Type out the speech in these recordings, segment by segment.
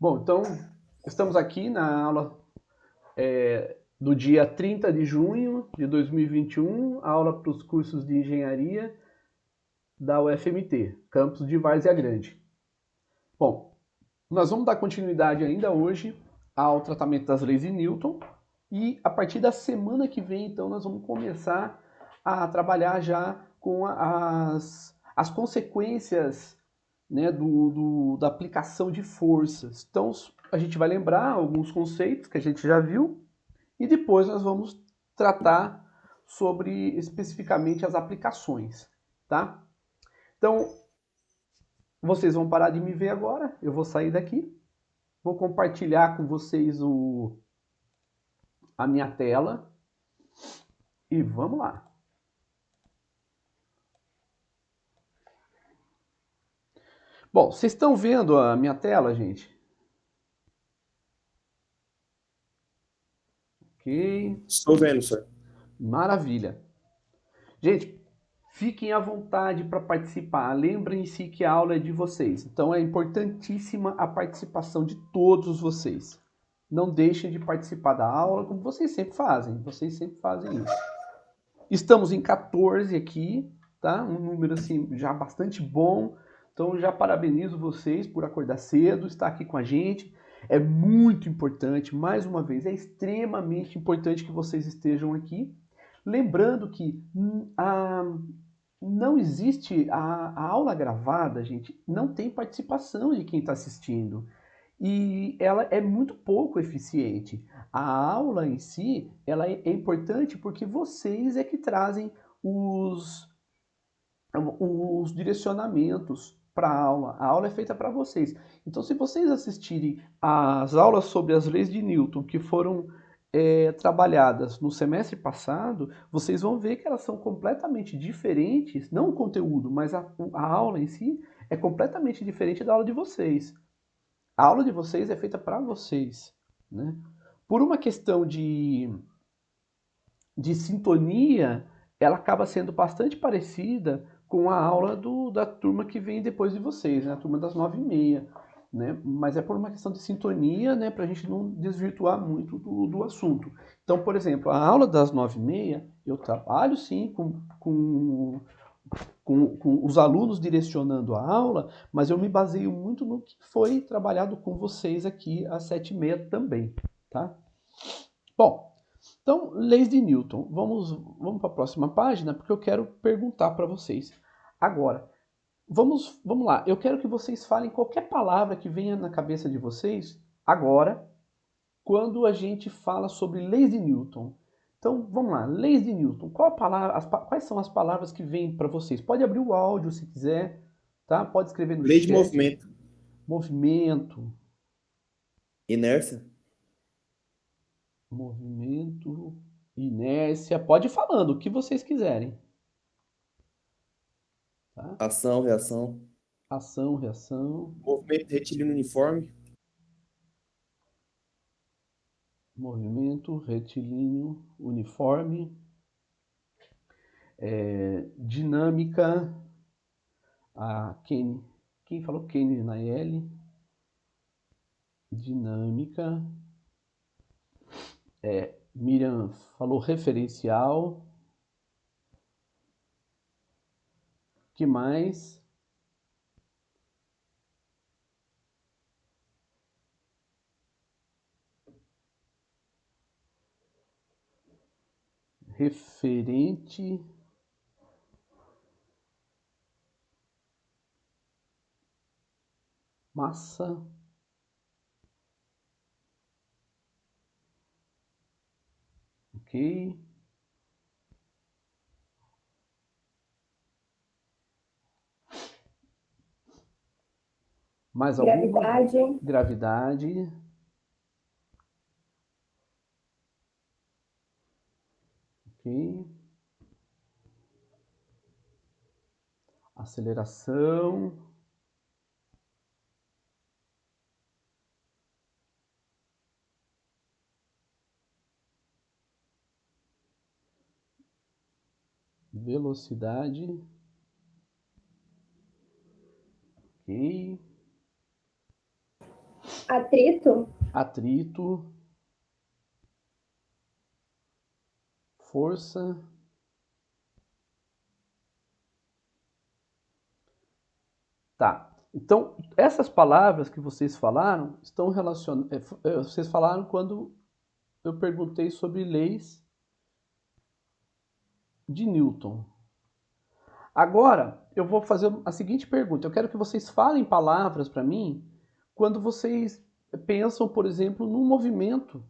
Bom, então estamos aqui na aula do dia 30 de junho de 2021, aula para os cursos de engenharia da UFMT, campus de Várzea Grande. Bom, nós vamos dar continuidade ainda hoje ao tratamento das leis de Newton e a partir da semana que vem, então, nós vamos começar a trabalhar já com as consequências, né, da aplicação de forças. Então, a gente vai lembrar alguns conceitos que a gente já viu e depois nós vamos tratar sobre especificamente as aplicações, tá? Então, vocês vão parar de me ver agora, eu vou sair daqui, vou compartilhar com vocês a minha tela e vamos lá. Bom, vocês estão vendo a minha tela, gente? Ok, Estou vendo, senhor. maravilha. Gente, fiquem à vontade para participar. Lembrem-se que a aula é de vocês. Então é importantíssima a participação de todos vocês. Não deixem de participar da aula, como vocês sempre fazem. Vocês sempre fazem isso. Estamos em 14 aqui, tá? Um número assim já bastante bom. Então já parabenizo vocês por acordar cedo, estar aqui com a gente. É muito importante, mais uma vez, é extremamente importante que vocês estejam aqui. Lembrando que não existe a aula gravada, gente, não tem participação de quem está assistindo. E ela é muito pouco eficiente. A aula em si, ela é importante porque vocês é que trazem os direcionamentos para a aula. A aula é feita para vocês. Então, se vocês assistirem às aulas sobre as leis de Newton que foram trabalhadas no semestre passado, vocês vão ver que elas são completamente diferentes, não o conteúdo, mas a aula em si é completamente diferente da aula de vocês. A aula de vocês é feita para vocês, né? Por uma questão de sintonia, ela acaba sendo bastante parecida com a aula da turma que vem depois de vocês, né? A turma das 9h30, né? Mas é por uma questão de sintonia, né? Para a gente não desvirtuar muito do assunto. Então, por exemplo, a aula das 9h30, eu trabalho sim com os alunos direcionando a aula, mas eu me baseio muito no que foi trabalhado com vocês aqui às 7h30 também, tá? Bom, então, leis de Newton. Vamos para a próxima página, porque eu quero perguntar para vocês. Agora, vamos lá. Eu quero que vocês falem qualquer palavra que venha na cabeça de vocês agora, quando a gente fala sobre leis de Newton. Então, vamos lá. Leis de Newton. Quais são as palavras que vêm para vocês? Pode abrir o áudio se quiser, tá? Pode escrever no Lei de chat. movimento. Movimento, Inércia. movimento, inércia. Pode ir falando o que vocês quiserem. Tá? Ação, reação. Ação, reação, Movimento retilíneo uniforme. movimento, retilíneo, uniforme, dinâmica, quem falou Keynes na L? Dinâmica, Miriam falou referencial, que mais? Referente, massa, ok. Mais alguma? Gravidade, Gravidade, ok. Aceleração, velocidade, ok. Atrito, atrito, força. Tá. Então, essas palavras que vocês falaram estão relacionadas. Vocês falaram quando eu perguntei sobre leis de Newton. Agora, eu vou fazer a seguinte pergunta. Eu quero que vocês falem palavras para mim quando vocês pensam, por exemplo, num movimento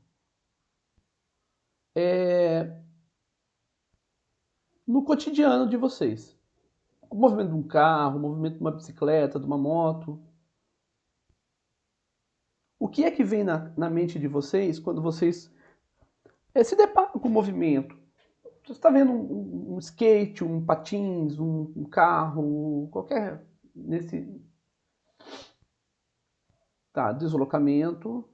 no cotidiano de vocês. O movimento de um carro, o movimento de uma bicicleta, de uma moto. O que é que vem na mente de vocês quando vocês se deparam com o movimento? Você está vendo um skate, um patins, um carro, qualquer nesse. Tá, deslocamento.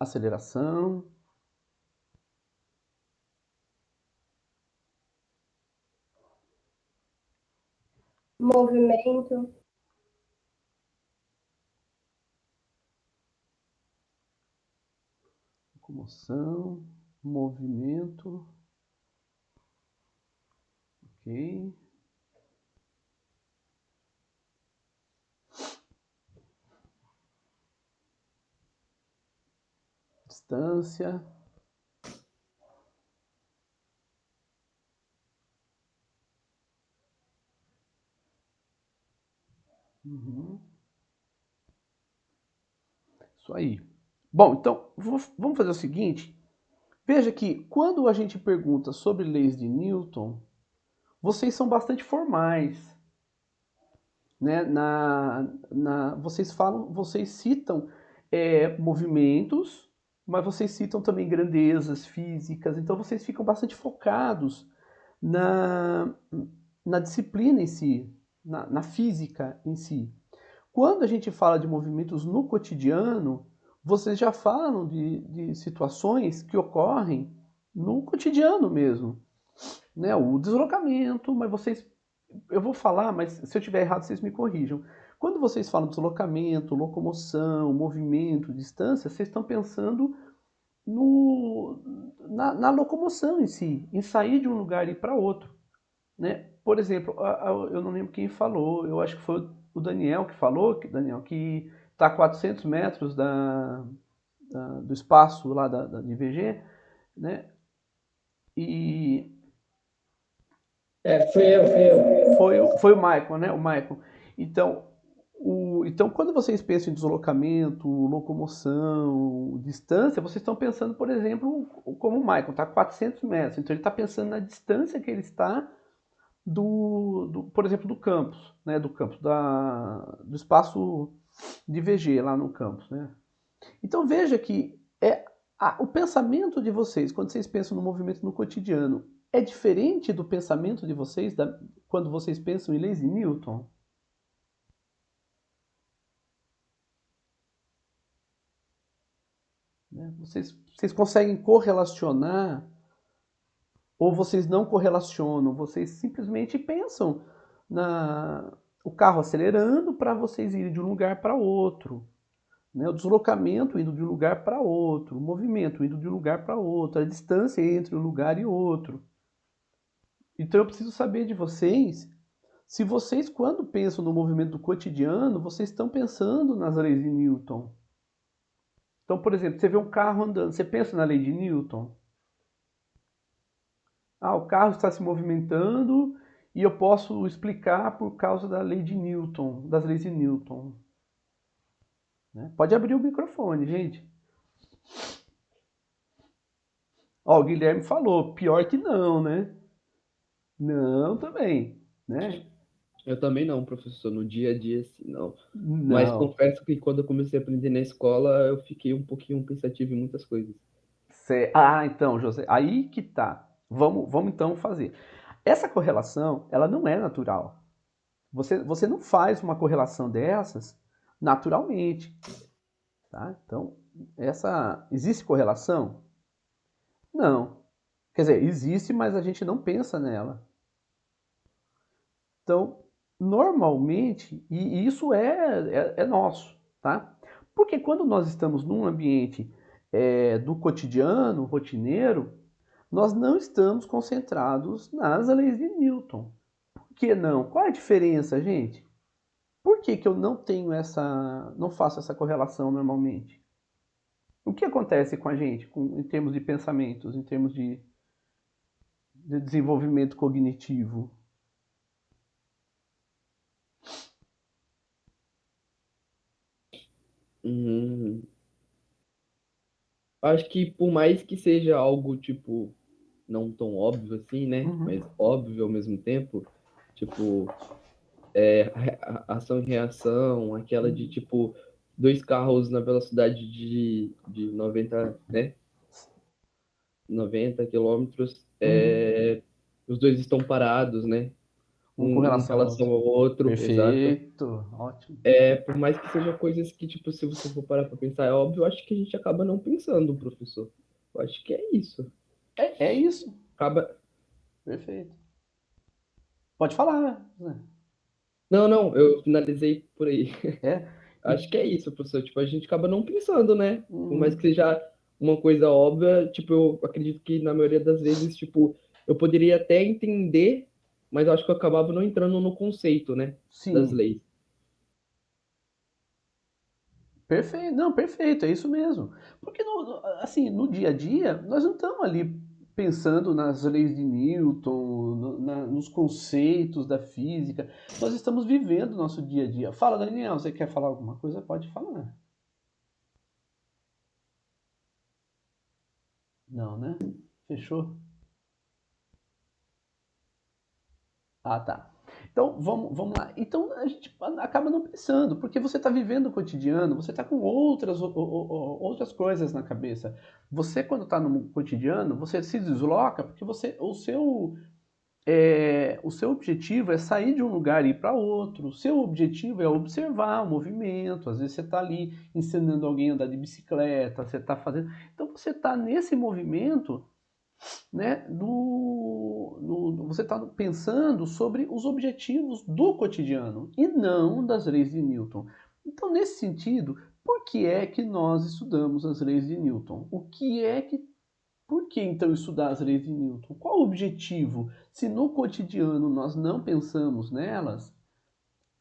Aceleração. movimento, Locomoção. Movimento. Ok. Distância. Uhum. Isso aí. Bom, então vamos fazer o seguinte. Veja que quando a gente pergunta sobre leis de Newton, vocês são bastante formais, né? Vocês falam, vocês citam movimentos, mas vocês citam também grandezas físicas. Então vocês ficam bastante focados na, na disciplina em si, na física em si. Quando a gente fala de movimentos no cotidiano, vocês já falam de situações que ocorrem no cotidiano mesmo, né? O deslocamento, mas vocês, eu vou falar, mas se eu tiver errado vocês me corrijam. Quando vocês falam deslocamento, locomoção, movimento, distância, vocês estão pensando na locomoção em si, em sair de um lugar e ir para outro, né? Por exemplo, eu não lembro quem falou, eu acho que foi o Daniel que falou, Daniel, que está a 400 metros do espaço lá de VG, né? E Fui eu. foi o Michael, né? O Michael. Então, então, quando vocês pensam em deslocamento, locomoção, distância, vocês estão pensando, por exemplo, como o Michael, está a 400 metros. Então, ele está pensando na distância que ele está por exemplo, do campus, né? Do campus, do espaço de VG lá no campus, né? Então, veja que o pensamento de vocês, quando vocês pensam no movimento no cotidiano, é diferente do pensamento de vocês quando vocês pensam em leis de Newton? Né? Vocês conseguem correlacionar ou vocês não correlacionam? Vocês simplesmente pensam o carro acelerando para vocês irem de um lugar para outro, né? O deslocamento indo de um lugar para outro, o movimento indo de um lugar para outro, a distância entre um lugar e outro. Então eu preciso saber de vocês se vocês, quando pensam no movimento do cotidiano, vocês estão pensando nas leis de Newton. Então, por exemplo, você vê um carro andando, você pensa na lei de Newton? Ah, o carro está se movimentando e eu posso explicar por causa da lei de Newton, das leis de Newton. Né? Pode abrir o microfone, gente. Ó, o Guilherme falou, pior que não, né? Não, também, né? Eu também não, professor, no dia a dia, assim, não. Mas Não. confesso que quando eu comecei a aprender na escola, eu fiquei um pouquinho pensativo em muitas coisas. Ah, então, José, aí que tá. Vamos então fazer. Essa correlação, ela não é natural. Você não faz uma correlação dessas naturalmente, tá? Então, existe correlação? Não. Quer dizer, existe, mas a gente não pensa nela. Então, normalmente, e isso é nosso, tá? Porque quando nós estamos num ambiente do cotidiano, rotineiro, nós não estamos concentrados nas leis de Newton. Por que não? Qual é a diferença, gente? Por que que eu não tenho não faço essa correlação normalmente? O que acontece com a gente em termos de pensamentos, em termos de desenvolvimento cognitivo? Hum, acho que por mais que seja algo, tipo, não tão óbvio assim, né? Uhum. Mas óbvio ao mesmo tempo, tipo, ação e reação, aquela de, tipo, dois carros na velocidade de 90, né? 90 quilômetros, Uhum. os dois estão parados, né? Um com Um em relação ao relação outro. ao outro, exato. Perfeito, ótimo. Por mais que sejam coisas que, tipo, se você for parar para pensar, é óbvio, eu acho que a gente acaba não pensando, professor. Eu acho que é isso. É isso. Acaba. Perfeito. Pode falar, né? Não, não, eu finalizei por aí. É. Acho que é isso, professor. Tipo, a gente acaba não pensando, né? Por mais que Uhum. seja uma coisa óbvia, tipo, eu acredito que na maioria das vezes, tipo, eu poderia até entender, mas eu acho que eu acabava não entrando no conceito, né? Das Sim. leis. Perfeito. Não, perfeito, é isso mesmo. Porque assim, no dia a dia, nós não estamos ali pensando nas leis de Newton, nos conceitos da física. Nós estamos vivendo o nosso dia a dia. Fala, Daniel, você quer falar alguma coisa? Pode falar. Não, né? Fechou? Ah, tá. Então, vamos lá. Então, a gente acaba não pensando, porque você está vivendo o cotidiano, você está com outras coisas na cabeça. Você, quando está no cotidiano, você se desloca porque o seu objetivo é sair de um lugar e ir para outro. O seu objetivo é observar o movimento. Às vezes você está ali ensinando alguém a andar de bicicleta, você está fazendo. Então, você está nesse movimento, né, você está pensando sobre os objetivos do cotidiano e não das leis de Newton. Então, nesse sentido, por que é que nós estudamos as leis de Newton? Por que então estudar as leis de Newton? Qual o objetivo? Se no cotidiano nós não pensamos nelas,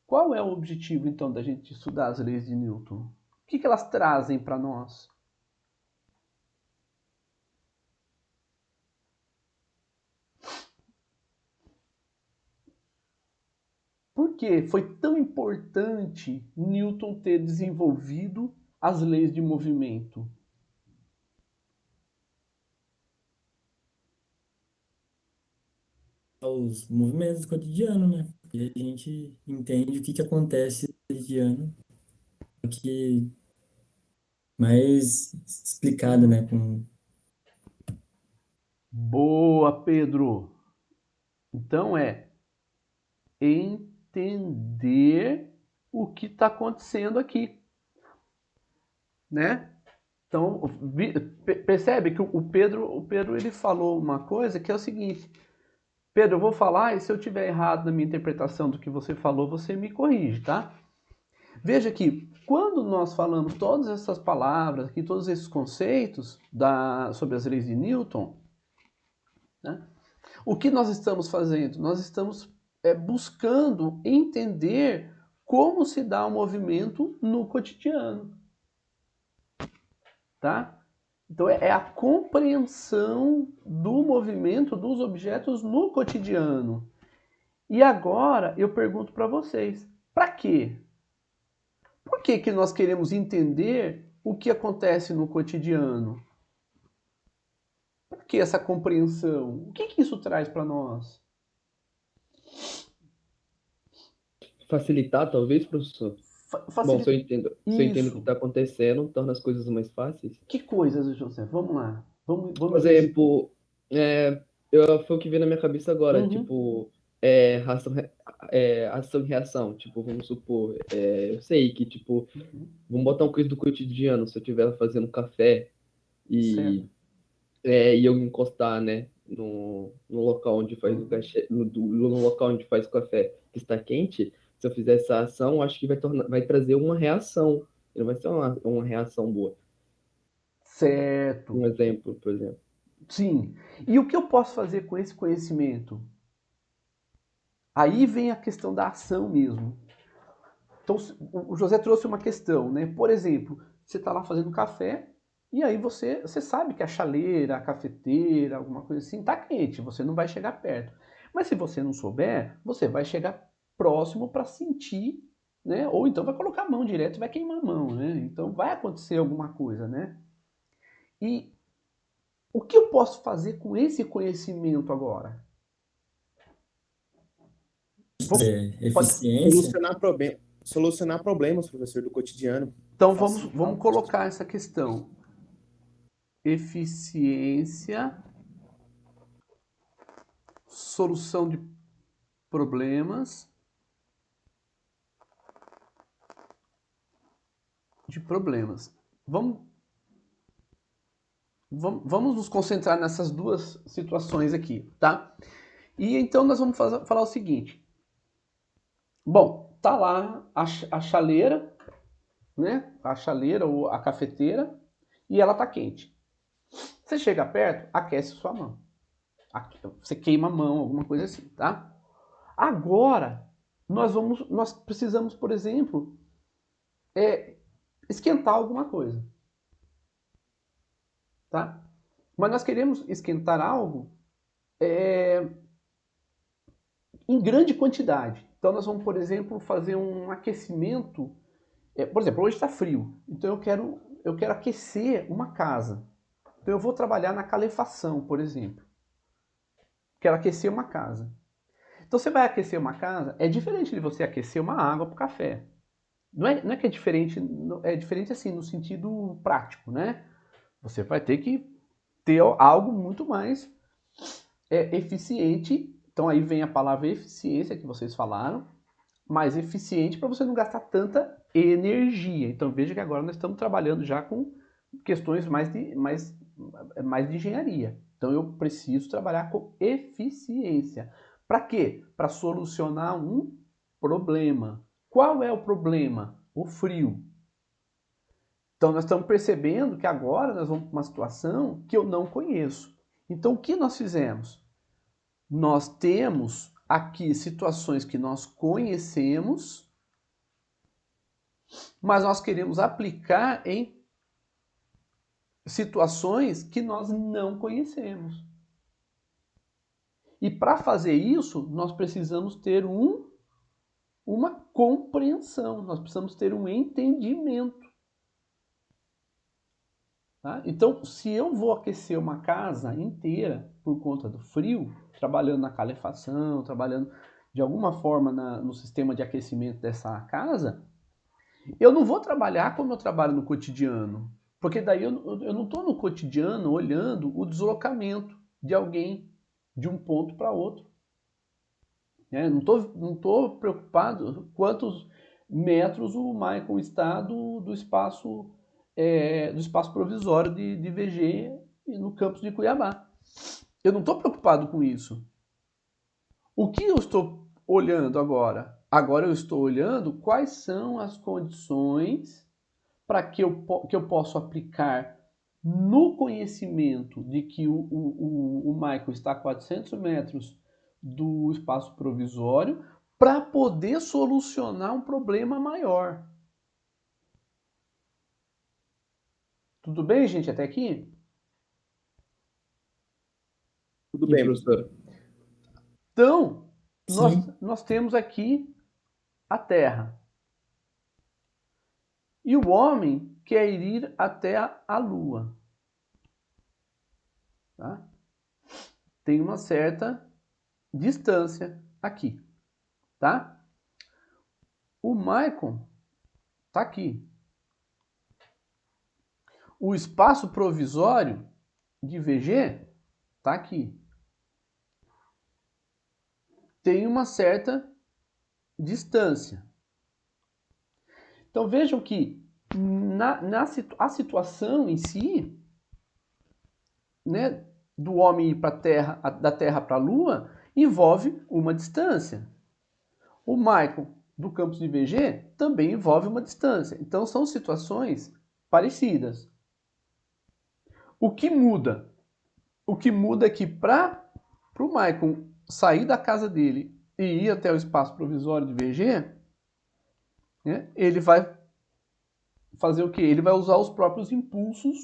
qual é o objetivo então da gente estudar as leis de Newton? O que elas trazem para nós? Por que foi tão importante Newton ter desenvolvido as leis de movimento? Aos movimentos do cotidiano, né? E a gente entende o que que acontece no cotidiano, o que mais explicado, né? Com Boa, Pedro! Então é entender o que está acontecendo aqui, né? Então, percebe que o Pedro ele falou uma coisa que é o seguinte: Pedro, eu vou falar e se eu tiver errado na minha interpretação do que você falou, você me corrige, tá? Veja que quando nós falamos todas essas palavras aqui, todos esses conceitos sobre as leis de Newton, né, o que nós estamos fazendo? Nós estamos buscando entender como se dá o movimento no cotidiano, tá? Então é a compreensão do movimento dos objetos no cotidiano. E agora eu pergunto para vocês, para quê? Por que que nós queremos entender o que acontece no cotidiano? Por que essa compreensão? O que que isso traz para nós? Facilitar, talvez, professor? Bom, Facilita. se eu entendo o que Isso. está acontecendo, torna as coisas mais fáceis. Que coisas, José? Vamos lá. Vamos Por ver. exemplo, foi o que veio na minha cabeça agora, Uhum. tipo, ação e reação. Tipo, vamos supor, eu sei que, tipo, vamos botar uma coisa do cotidiano, se eu estiver fazendo café Certo. e, e eu encostar, né? no local onde faz o café, no local onde faz o café que está quente, se eu fizer essa ação, acho que vai trazer uma reação. E não vai ser uma reação boa. Certo. Um exemplo, por exemplo. Sim. E o que eu posso fazer com esse conhecimento? Aí vem a questão da ação mesmo. Então, o José trouxe uma questão, né? Por exemplo, você está lá fazendo café e aí você sabe que a chaleira, a cafeteira, alguma coisa assim, está quente, você não vai chegar perto. Mas se você não souber, você vai chegar próximo para sentir, né? Ou então vai colocar a mão direto e vai queimar a mão, né? Então vai acontecer alguma coisa, né? E o que eu posso fazer com esse conhecimento agora? Pode, Eficiência. Solucionar problemas, professor, do cotidiano. então Facilitar vamos o colocar cotidiano. essa questão. Eficiência, solução de problemas, Vamos, vamos nos concentrar nessas duas situações aqui, tá? E então nós vamos falar o seguinte. Bom, tá lá a chaleira, né? A chaleira ou a cafeteira e ela tá quente. Você chega perto, aquece sua mão. Você queima a mão, alguma coisa assim, tá? Agora, nós precisamos, por exemplo, esquentar alguma coisa, tá? Mas nós queremos esquentar algo em grande quantidade. Então nós vamos, por exemplo, fazer um aquecimento. Por exemplo, hoje está frio, então eu quero aquecer uma casa. Então eu vou trabalhar na calefação, por exemplo. Quero aquecer uma casa. Então você vai aquecer uma casa, é diferente de você aquecer uma água para o café. Não é que é diferente assim no sentido prático, né? Você vai ter que ter algo muito mais eficiente. Então aí vem a palavra eficiência que vocês falaram, mais eficiente para você não gastar tanta energia. Então veja que agora nós estamos trabalhando já com questões mais de engenharia. Então eu preciso trabalhar com eficiência. Para quê? Para solucionar um problema. Qual é o problema? O frio. Então nós estamos percebendo que agora nós vamos para uma situação que eu não conheço. Então o que nós fizemos? Nós temos aqui situações que nós conhecemos, mas nós queremos aplicar em situações que nós não conhecemos. E para fazer isso, nós precisamos ter uma compreensão, nós precisamos ter um entendimento. Tá? Então, se eu vou aquecer uma casa inteira por conta do frio, trabalhando na calefação, trabalhando de alguma forma no sistema de aquecimento dessa casa, eu não vou trabalhar como eu trabalho no cotidiano. Porque daí eu não estou no cotidiano olhando o deslocamento de alguém de um ponto para outro. Não tô preocupado quantos metros o Michael está do espaço provisório de VG no campus de Cuiabá. Eu não estou preocupado com isso. O que eu estou olhando agora? Agora eu estou olhando quais são as condições para que eu possa aplicar no conhecimento de que o Michael está a 400 metros do espaço provisório para poder solucionar um problema maior. Tudo bem, gente, até aqui? Tudo Sim, bem. professor. Então, Sim. nós temos aqui a Terra. E o homem quer ir até a Lua. Tá? Tem uma certa distância aqui. Tá? O Michael está aqui. O espaço provisório de VG está aqui. Tem uma certa distância. Então vejam que a situação em si, né, do homem ir para a Terra, da Terra para a Lua, envolve uma distância. O Michael do campus de VG também envolve uma distância. Então são situações parecidas. O que muda? O que muda é que para o Michael sair da casa dele e ir até o espaço provisório de VG, né, ele vai fazer o quê? Ele vai usar os próprios impulsos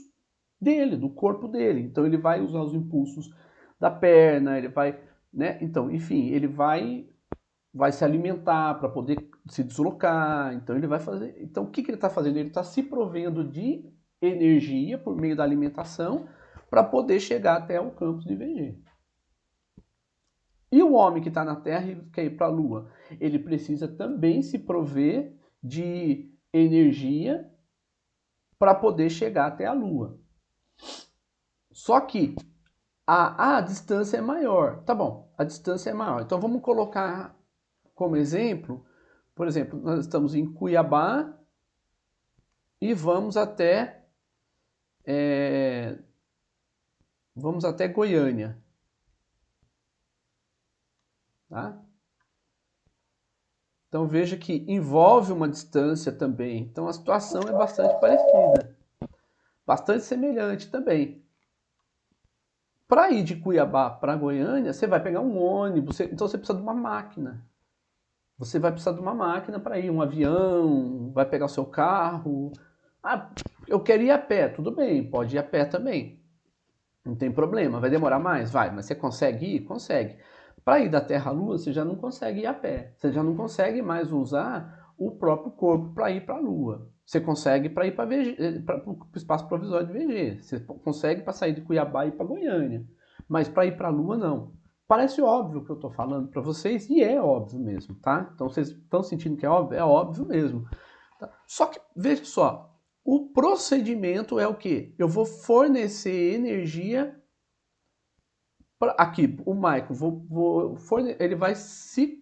dele, do corpo dele. Então ele vai usar os impulsos da perna, ele vai, né? Então, enfim, ele vai se alimentar para poder se deslocar. Então ele vai fazer. Então o que ele está fazendo? Ele está se provendo de energia por meio da alimentação para poder chegar até o campus de VG. E o homem que está na Terra e quer ir para a Lua, ele precisa também se prover de energia para poder chegar até a Lua. Só que a distância é maior. Tá bom, a distância é maior. Então vamos colocar como exemplo, por exemplo, nós estamos em Cuiabá e vamos até Goiânia. Tá? Então veja que envolve uma distância também. Então a situação é bastante parecida. Bastante semelhante também. Para ir de Cuiabá para Goiânia, você vai pegar um ônibus, então você precisa de uma máquina. Você vai precisar de uma máquina para ir, um avião, vai pegar o seu carro. Ah, eu quero ir a pé, tudo bem, pode ir a pé também. Não tem problema, vai demorar mais? Vai, mas você consegue ir? Consegue. Para ir da Terra à Lua, você já não consegue ir a pé. Você já não consegue mais usar o próprio corpo para ir para a Lua. Você consegue para ir para o espaço provisório de VG. Você consegue para sair de Cuiabá e ir para Goiânia. Mas para ir para a Lua, não. Parece óbvio o que eu estou falando para vocês, e é óbvio mesmo, tá? Então vocês estão sentindo que é óbvio mesmo. Tá? Só que, veja só, o procedimento é o quê? Eu vou fornecer energia aqui, o Michael, ele vai se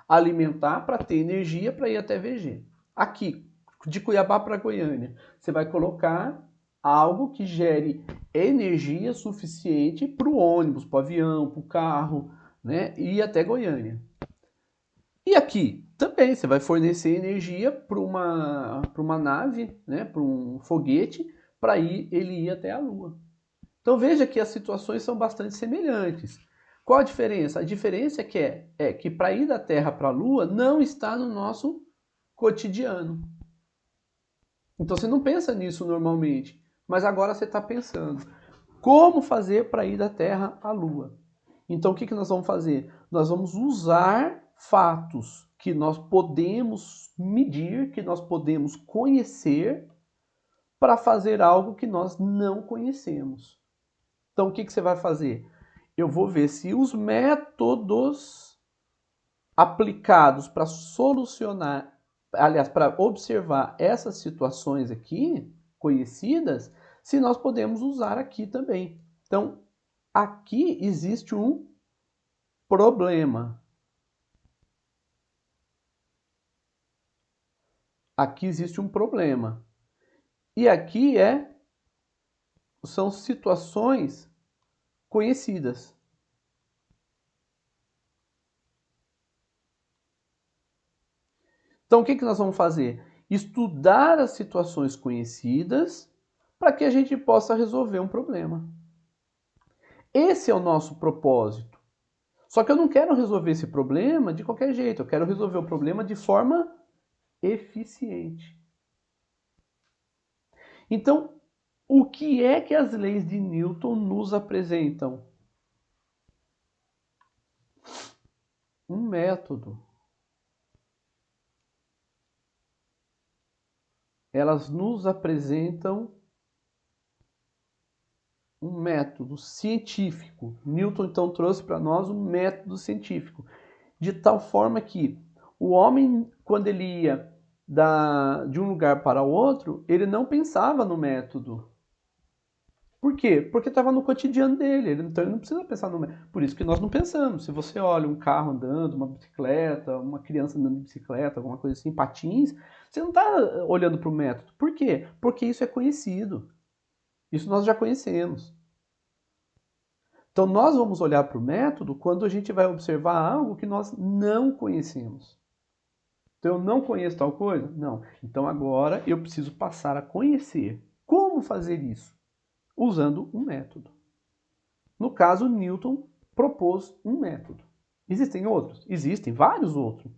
alimentar para ter energia para ir até VG. Aqui, de Cuiabá para Goiânia, você vai colocar algo que gere energia suficiente para o ônibus, para o avião, para o carro, né, e ir até Goiânia. E aqui também você vai fornecer energia para uma nave, né, para um foguete, para ele ir até a Lua. Então veja que as situações são bastante semelhantes. Qual a diferença? A diferença é que para ir da Terra para a Lua não está no nosso cotidiano. Então você não pensa nisso normalmente, mas agora você está pensando. Como fazer para ir da Terra à Lua? Então o que nós vamos fazer? Nós vamos usar fatos que nós podemos medir, que nós podemos conhecer, para fazer algo que nós não conhecemos. Então o que você vai fazer? Eu vou ver se os métodos aplicados para solucionar, aliás, para observar essas situações aqui, conhecidas, se nós podemos usar aqui também. Então, aqui existe um problema. Aqui existe um problema. E aqui são situações conhecidas. Então, o que nós vamos fazer? Estudar as situações conhecidas para que a gente possa resolver um problema. Esse é o nosso propósito. Só que eu não quero resolver esse problema de qualquer jeito. Eu quero resolver o problema de forma eficiente. Então, o que é que as leis de Newton nos apresentam? Um método. Elas nos apresentam um método científico. Newton, então, trouxe para nós um método científico. De tal forma que o homem, quando ele ia de um lugar para o outro, ele não pensava no método. Por quê? Porque estava no cotidiano dele. Então ele não precisa pensar no método. Por isso que nós não pensamos. Se você olha um carro andando, uma bicicleta, uma criança andando de bicicleta, alguma coisa assim, patins, você não está olhando para o método. Por quê? Porque isso é conhecido. Isso nós já conhecemos. Então, nós vamos olhar para o método quando a gente vai observar algo que nós não conhecemos. Então, eu não conheço tal coisa? Não. Então, agora eu preciso passar a conhecer. Como fazer isso? Usando um método. No caso, Newton propôs um método. Existem outros? Existem vários outros.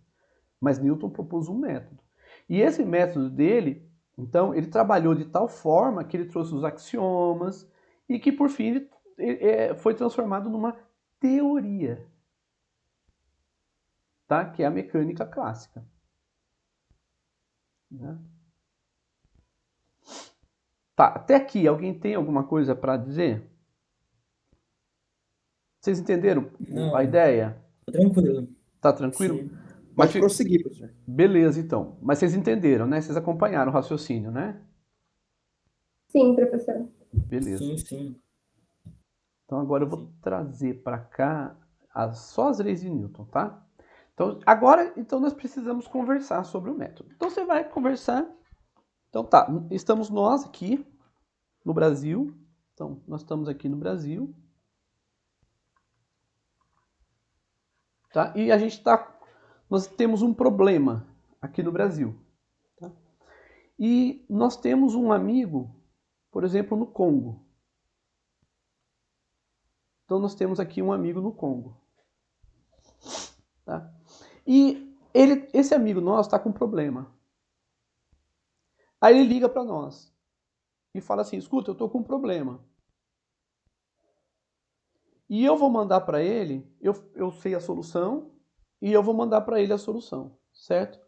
Mas Newton propôs um método. E esse método dele, então, ele trabalhou de tal forma que ele trouxe os axiomas e que, por fim, ele foi transformado numa teoria, tá? Que é a mecânica clássica. Né? Tá, até aqui, alguém tem alguma coisa para dizer? Vocês entenderam a Não, ideia? tranquilo. Tá tranquilo? Sim, Mas, Pode prosseguir, professor. beleza, então. Mas vocês entenderam, né? Vocês acompanharam o raciocínio, né? Sim, professor. Beleza. sim. Então agora eu vou trazer para cá só as leis de Newton, tá? Então agora nós precisamos conversar sobre o método. Então você vai conversar. Então tá, estamos nós aqui no Brasil. Então nós estamos aqui no Brasil. Tá? E nós temos um problema aqui no Brasil. Tá? E nós temos um amigo, por exemplo, no Congo. Então nós temos aqui um amigo no Congo. Tá? E esse amigo nosso está com um problema. Aí ele liga para nós e fala assim, escuta, eu estou com um problema. E eu vou mandar para ele, eu sei a solução, e eu vou mandar para ele a solução, certo?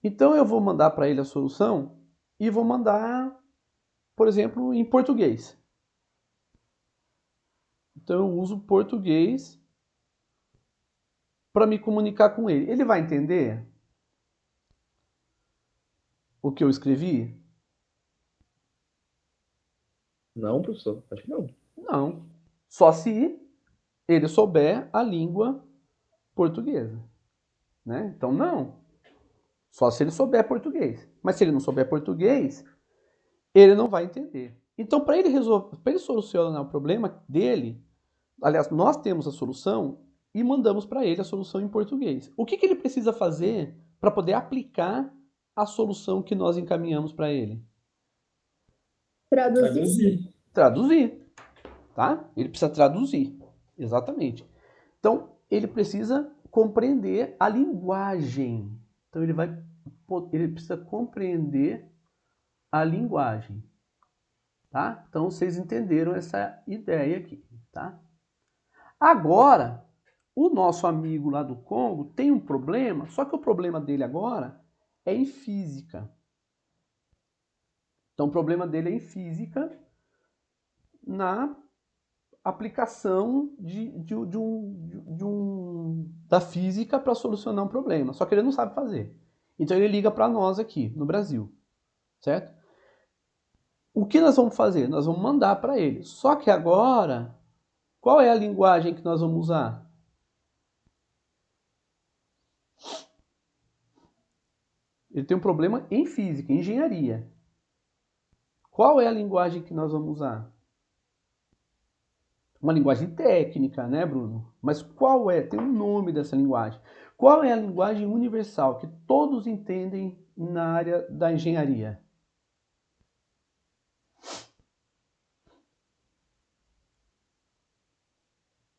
Então eu vou mandar para ele a solução e vou mandar, por exemplo, em português. Então eu uso português para me comunicar com ele. Ele vai entender o que eu escrevi? Não, professor, acho que não. Não. Só se ele souber a língua portuguesa. Né? Então, não. Só se ele souber português. Mas se ele não souber português, ele não vai entender. Então, para ele solucionar o problema dele, aliás, nós temos a solução e mandamos para ele a solução em português. O que ele precisa fazer para poder aplicar a solução que nós encaminhamos para ele? Traduzir. Traduzir. Tá? Ele precisa traduzir. Exatamente. Então, ele precisa compreender a linguagem. Então, ele precisa compreender a linguagem. Tá? Então, vocês entenderam essa ideia aqui. Tá? Agora, o nosso amigo lá do Congo tem um problema, só que o problema dele agora é em física. Então, o problema dele é em física na aplicação da física para solucionar um problema. Só que ele não sabe fazer. Então ele liga para nós aqui no Brasil, certo? O que nós vamos fazer? Nós vamos mandar para ele. Só que agora, qual é a linguagem que nós vamos usar? Ele tem um problema em física, em engenharia. Qual é a linguagem que nós vamos usar? Uma linguagem técnica, né, Bruno? Mas qual é? Tem um nome dessa linguagem. Qual é a linguagem universal que todos entendem na área da engenharia?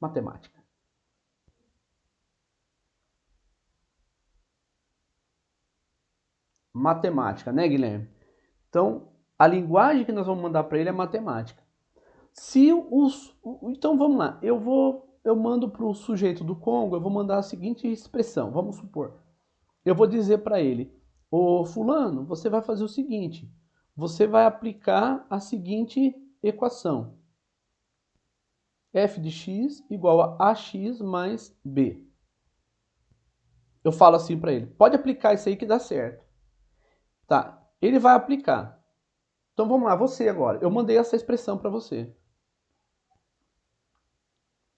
Matemática. Matemática, né, Guilherme? Então, a linguagem que nós vamos mandar para ele é matemática. Então vamos lá, eu mando para o sujeito do Congo, eu vou mandar a seguinte expressão, vamos supor. Eu vou dizer para ele, ô fulano, você vai fazer o seguinte, você vai aplicar a seguinte equação. F de x igual a ax mais b. Eu falo assim para ele, pode aplicar isso aí que dá certo. Tá, ele vai aplicar. Então vamos lá, você agora, eu mandei essa expressão para você.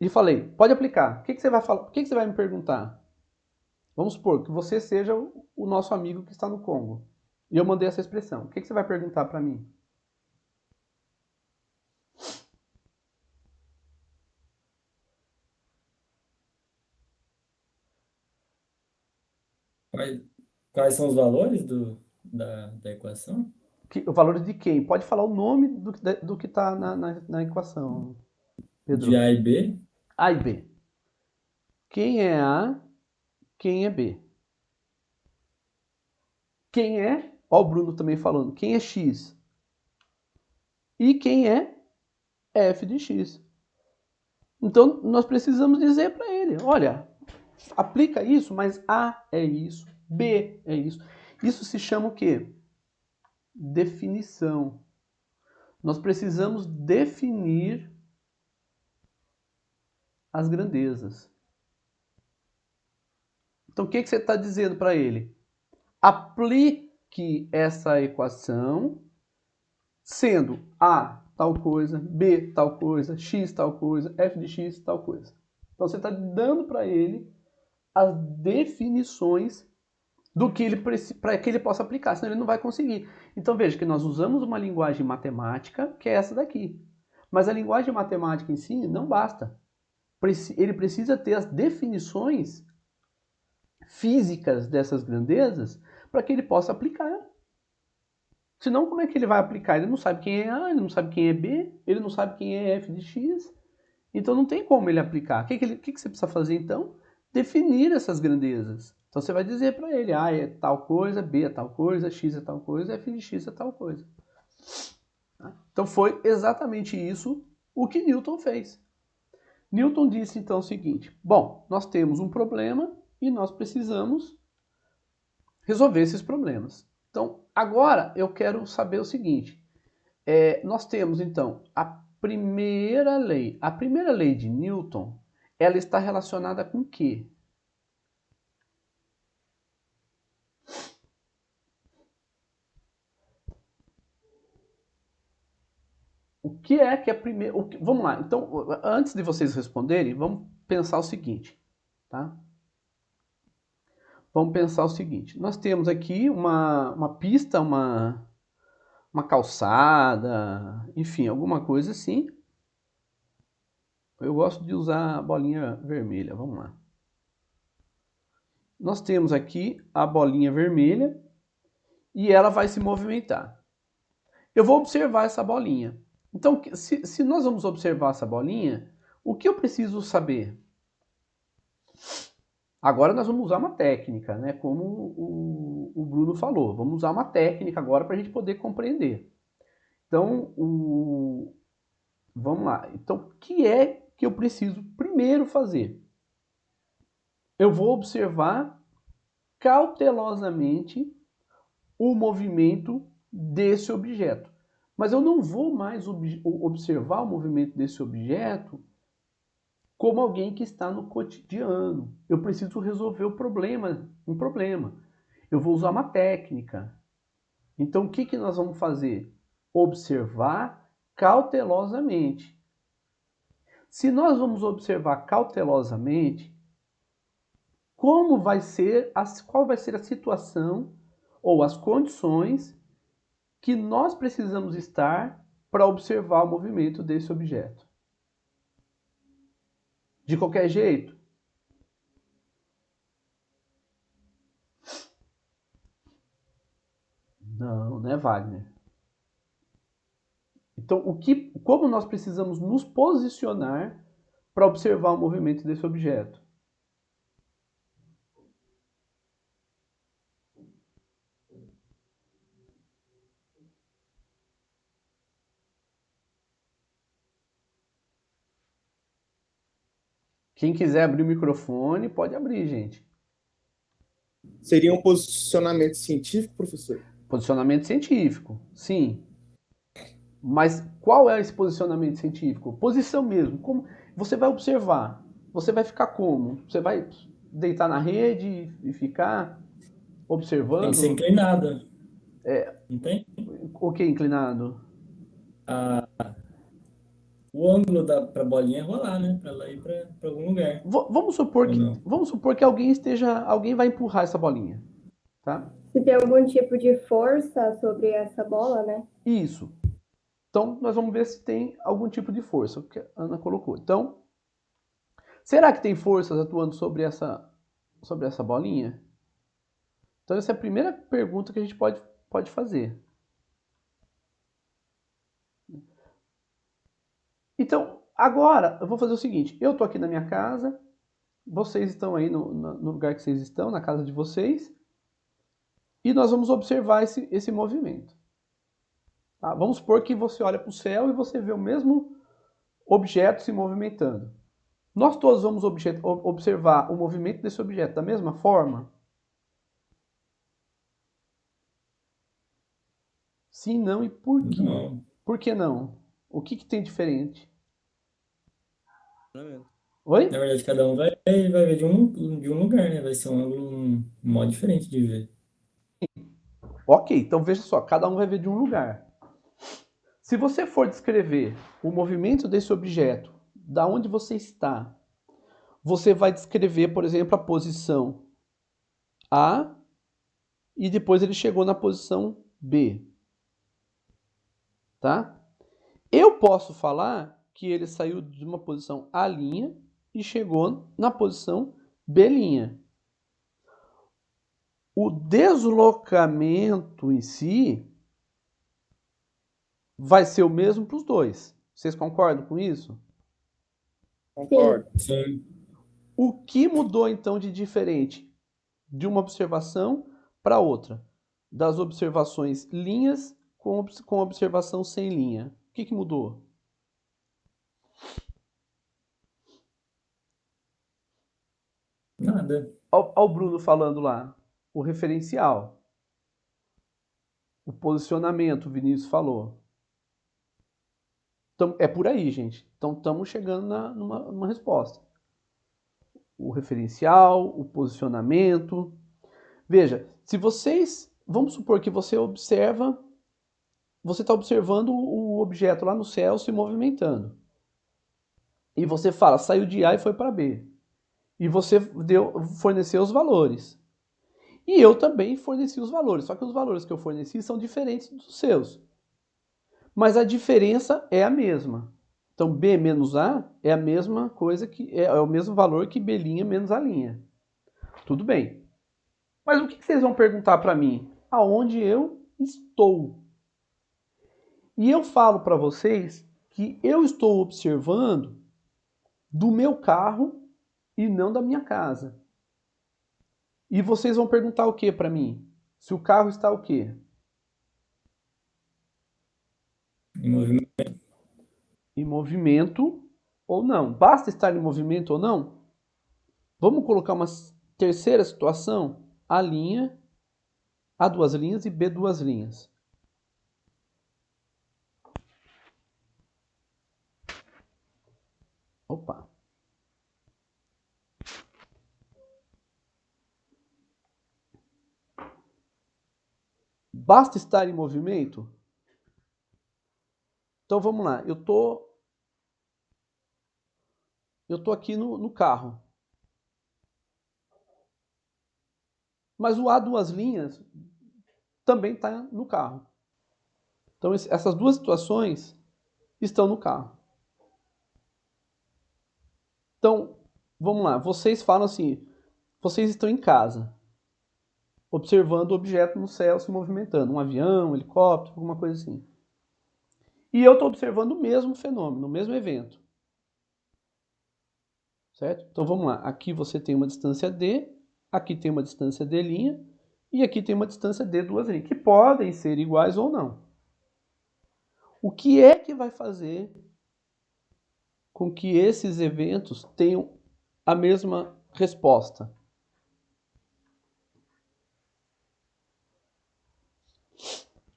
E falei, pode aplicar. O que você vai falar? O que você vai me perguntar? Vamos supor que você seja o nosso amigo que está no Congo. E eu mandei essa expressão. O que você vai perguntar para mim? Quais, quais são os valores da equação? O valor de quem? Pode falar o nome do que está na equação, De Pedro. A e B? A e B. Quem é A, quem é B? Quem é, ó o Bruno também falando, quem é X? E quem é f de x. Então, nós precisamos dizer para ele, olha, aplica isso, mas A é isso, B é isso. Isso se chama o quê? Definição. Nós precisamos definir as grandezas. Então, o que você está dizendo para ele? Aplique essa equação sendo A tal coisa, B tal coisa, X tal coisa, f de x tal coisa. Então você está dando para ele as definições do que ele para que ele possa aplicar, senão ele não vai conseguir. Então veja que nós usamos uma linguagem matemática que é essa daqui. Mas a linguagem matemática em si não basta. Ele precisa ter as definições físicas dessas grandezas para que ele possa aplicar. Senão, como é que ele vai aplicar? Ele não sabe quem é A, ele não sabe quem é B, ele não sabe quem é f de x. Então não tem como ele aplicar. O que você precisa fazer então? Definir essas grandezas. Então você vai dizer para ele, A é tal coisa, B é tal coisa, X é tal coisa, f de x é tal coisa. Então foi exatamente isso o que Newton fez. Newton disse então o seguinte, bom, nós temos um problema e nós precisamos resolver esses problemas. Então, agora eu quero saber o seguinte, nós temos então a primeira lei. A primeira lei de Newton, ela está relacionada com o quê? O que é a primeira... Vamos lá, então, antes de vocês responderem, vamos pensar o seguinte, tá? Vamos pensar o seguinte, nós temos aqui uma pista, uma calçada, enfim, alguma coisa assim. Eu gosto de usar a bolinha vermelha, vamos lá. Nós temos aqui a bolinha vermelha e ela vai se movimentar. Eu vou observar essa bolinha. Então, se nós vamos observar essa bolinha, o que eu preciso saber? Agora nós vamos usar uma técnica, né? Como o Bruno falou. Vamos usar uma técnica agora para a gente poder compreender. Então, vamos lá. Então, o que é que eu preciso primeiro fazer? Eu vou observar cautelosamente o movimento desse objeto. Mas eu não vou mais observar o movimento desse objeto como alguém que está no cotidiano. Eu preciso resolver um problema. Eu vou usar uma técnica. Então, o que nós vamos fazer? Observar cautelosamente. Se nós vamos observar cautelosamente, qual vai ser a situação ou as condições que nós precisamos estar para observar o movimento desse objeto? De qualquer jeito? Não, né, Wagner? Então, como nós precisamos nos posicionar para observar o movimento desse objeto? Quem quiser abrir o microfone, pode abrir, gente. Seria um posicionamento científico, professor? Posicionamento científico, sim. Mas qual é esse posicionamento científico? Posição mesmo. Como você vai observar? Você vai ficar como? Você vai deitar na rede e ficar observando? Tem que ser inclinada. Não tem? O que inclinado? O ângulo para a bolinha rolar, né? Para ela ir para algum lugar. Vamos supor que alguém vai empurrar essa bolinha, tá? Se tem algum tipo de força sobre essa bola, né? Isso. Então, nós vamos ver se tem algum tipo de força, que a Ana colocou. Então, será que tem forças atuando sobre essa bolinha? Então essa é a primeira pergunta que a gente pode fazer. Então, agora eu vou fazer o seguinte, eu estou aqui na minha casa, vocês estão aí no lugar que vocês estão, na casa de vocês, e nós vamos observar esse movimento. Tá? Vamos supor que você olha para o céu e você vê o mesmo objeto se movimentando. Nós todos vamos observar o movimento desse objeto da mesma forma? Sim, não e por quê? Não. Por que não? O que tem diferente? Funcionamento. Oi? Na verdade, cada um vai ver de um lugar, né? Vai ser um modo diferente de ver. Ok, então veja só, cada um vai ver de um lugar. Se você for descrever o movimento desse objeto, da onde você está, você vai descrever, por exemplo, a posição A e depois ele chegou na posição B. Tá? Eu posso falar que ele saiu de uma posição A' e chegou na posição B'. O deslocamento em si vai ser o mesmo para os dois. Vocês concordam com isso? Concordo. Sim. O que mudou então de diferente de uma observação para outra? Das observações linhas com observação sem linha. O que mudou? Nada. Olha o Bruno falando lá. O referencial. O posicionamento, o Vinícius falou. Então, é por aí, gente. Então estamos chegando numa resposta. O referencial, o posicionamento. Veja, se vocês... Vamos supor que você observa... Você está observando o objeto lá no céu se movimentando. E você fala, saiu de A e foi para B. E você forneceu os valores. E eu também forneci os valores. Só que os valores que eu forneci são diferentes dos seus. Mas a diferença é a mesma. Então, B menos A é a mesma coisa que é o mesmo valor que B' menos A'. Tudo bem. Mas o que vocês vão perguntar para mim? Aonde eu estou? E eu falo para vocês que eu estou observando do meu carro e não da minha casa. E vocês vão perguntar o que para mim? Se o carro está o quê? Em movimento. Em movimento ou não. Basta estar em movimento ou não? Vamos colocar uma terceira situação? A linha, A duas linhas e B duas linhas. Opa. Basta estar em movimento? Então vamos lá. Eu tô aqui no carro. Mas o A duas linhas também está no carro. Então essas duas situações estão no carro. Então, vamos lá. Vocês falam assim, vocês estão em casa, observando o objeto no céu se movimentando, um avião, um helicóptero, alguma coisa assim. E eu estou observando o mesmo fenômeno, o mesmo evento. Certo? Então vamos lá. Aqui você tem uma distância D, aqui tem uma distância D' e aqui tem uma distância D duas linhas, que podem ser iguais ou não. O que é que vai fazer com que esses eventos tenham a mesma resposta?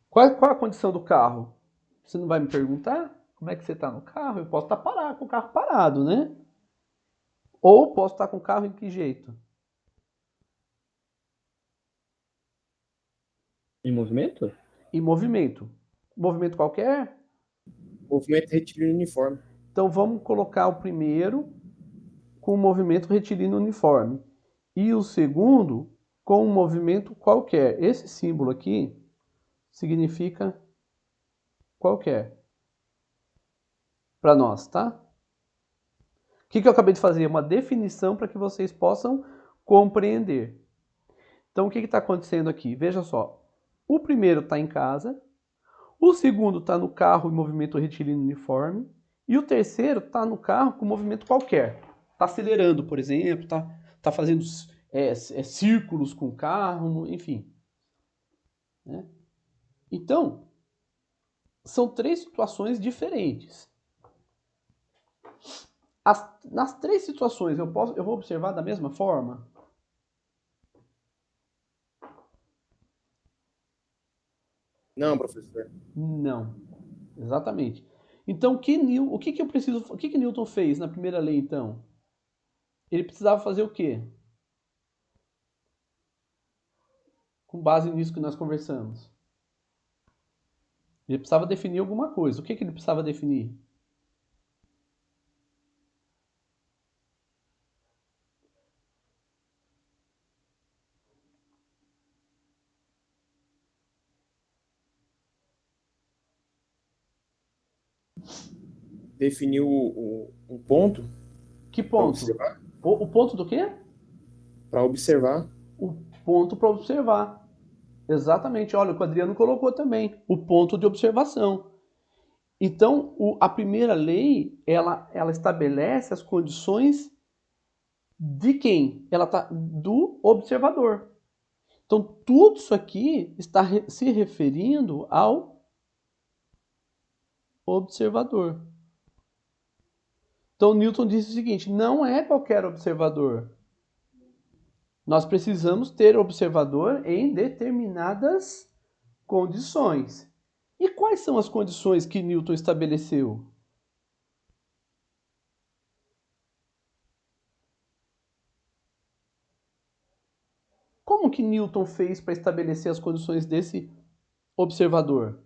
Qual a condição do carro? Você não vai me perguntar como é que você está no carro? Eu posso estar parado, com o carro parado, né? Ou posso estar com o carro em que jeito? Em movimento? Em movimento. Movimento qualquer? Movimento retilíneo uniforme. Então vamos colocar o primeiro com o movimento retilíneo uniforme. E o segundo com um movimento qualquer. Esse símbolo aqui significa qualquer. Para nós, tá? O que eu acabei de fazer? Uma definição para que vocês possam compreender. Então, o que está acontecendo aqui? Veja só. O primeiro está em casa, o segundo está no carro em movimento retilíneo uniforme, e o terceiro está no carro com movimento qualquer. Está acelerando, por exemplo, tá fazendo círculos com o carro, enfim. Né? Então, são três situações diferentes. Nas três situações, eu vou observar da mesma forma? Não, professor. Não. Exatamente. Então, o que Newton fez na primeira lei, então? Ele precisava fazer o quê? Com base nisso que nós conversamos. Ele precisava definir alguma coisa. O que ele precisava definir? Definiu um ponto Que para ponto? observar. O ponto do quê? Para observar. O ponto para observar. Exatamente. Olha, o que o Adriano colocou também. O ponto de observação. Então, a primeira lei, ela estabelece as condições de quem? Do observador. Então, tudo isso aqui está se referindo ao observador. Então, Newton disse o seguinte: não é qualquer observador. Nós precisamos ter observador em determinadas condições. E quais são as condições que Newton estabeleceu? Como que Newton fez para estabelecer as condições desse observador?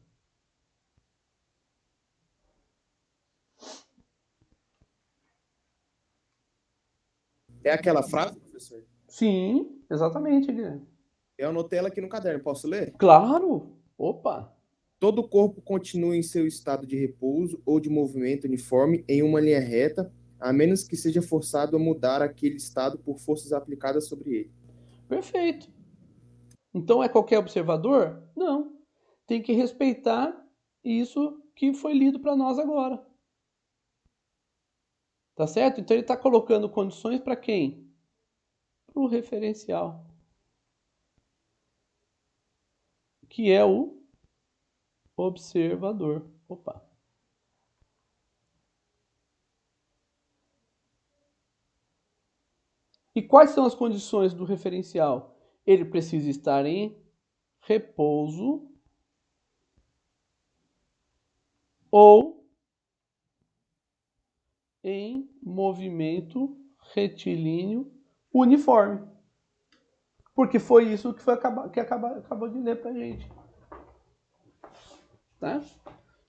É aquela frase, professor? Sim, exatamente, Guilherme. Eu anotei ela aqui no caderno. Posso ler? Claro! Opa! Todo o corpo continua em seu estado de repouso ou de movimento uniforme em uma linha reta, a menos que seja forçado a mudar aquele estado por forças aplicadas sobre ele. Perfeito. Então é qualquer observador? Não. Tem que respeitar isso que foi lido para nós agora. Tá certo? Então ele está colocando condições para quem? Para o referencial. Que é o observador. Opa. E quais são as condições do referencial? Ele precisa estar em repouso ou em movimento retilíneo uniforme. Porque foi isso que acabou de ler para a gente. Tá?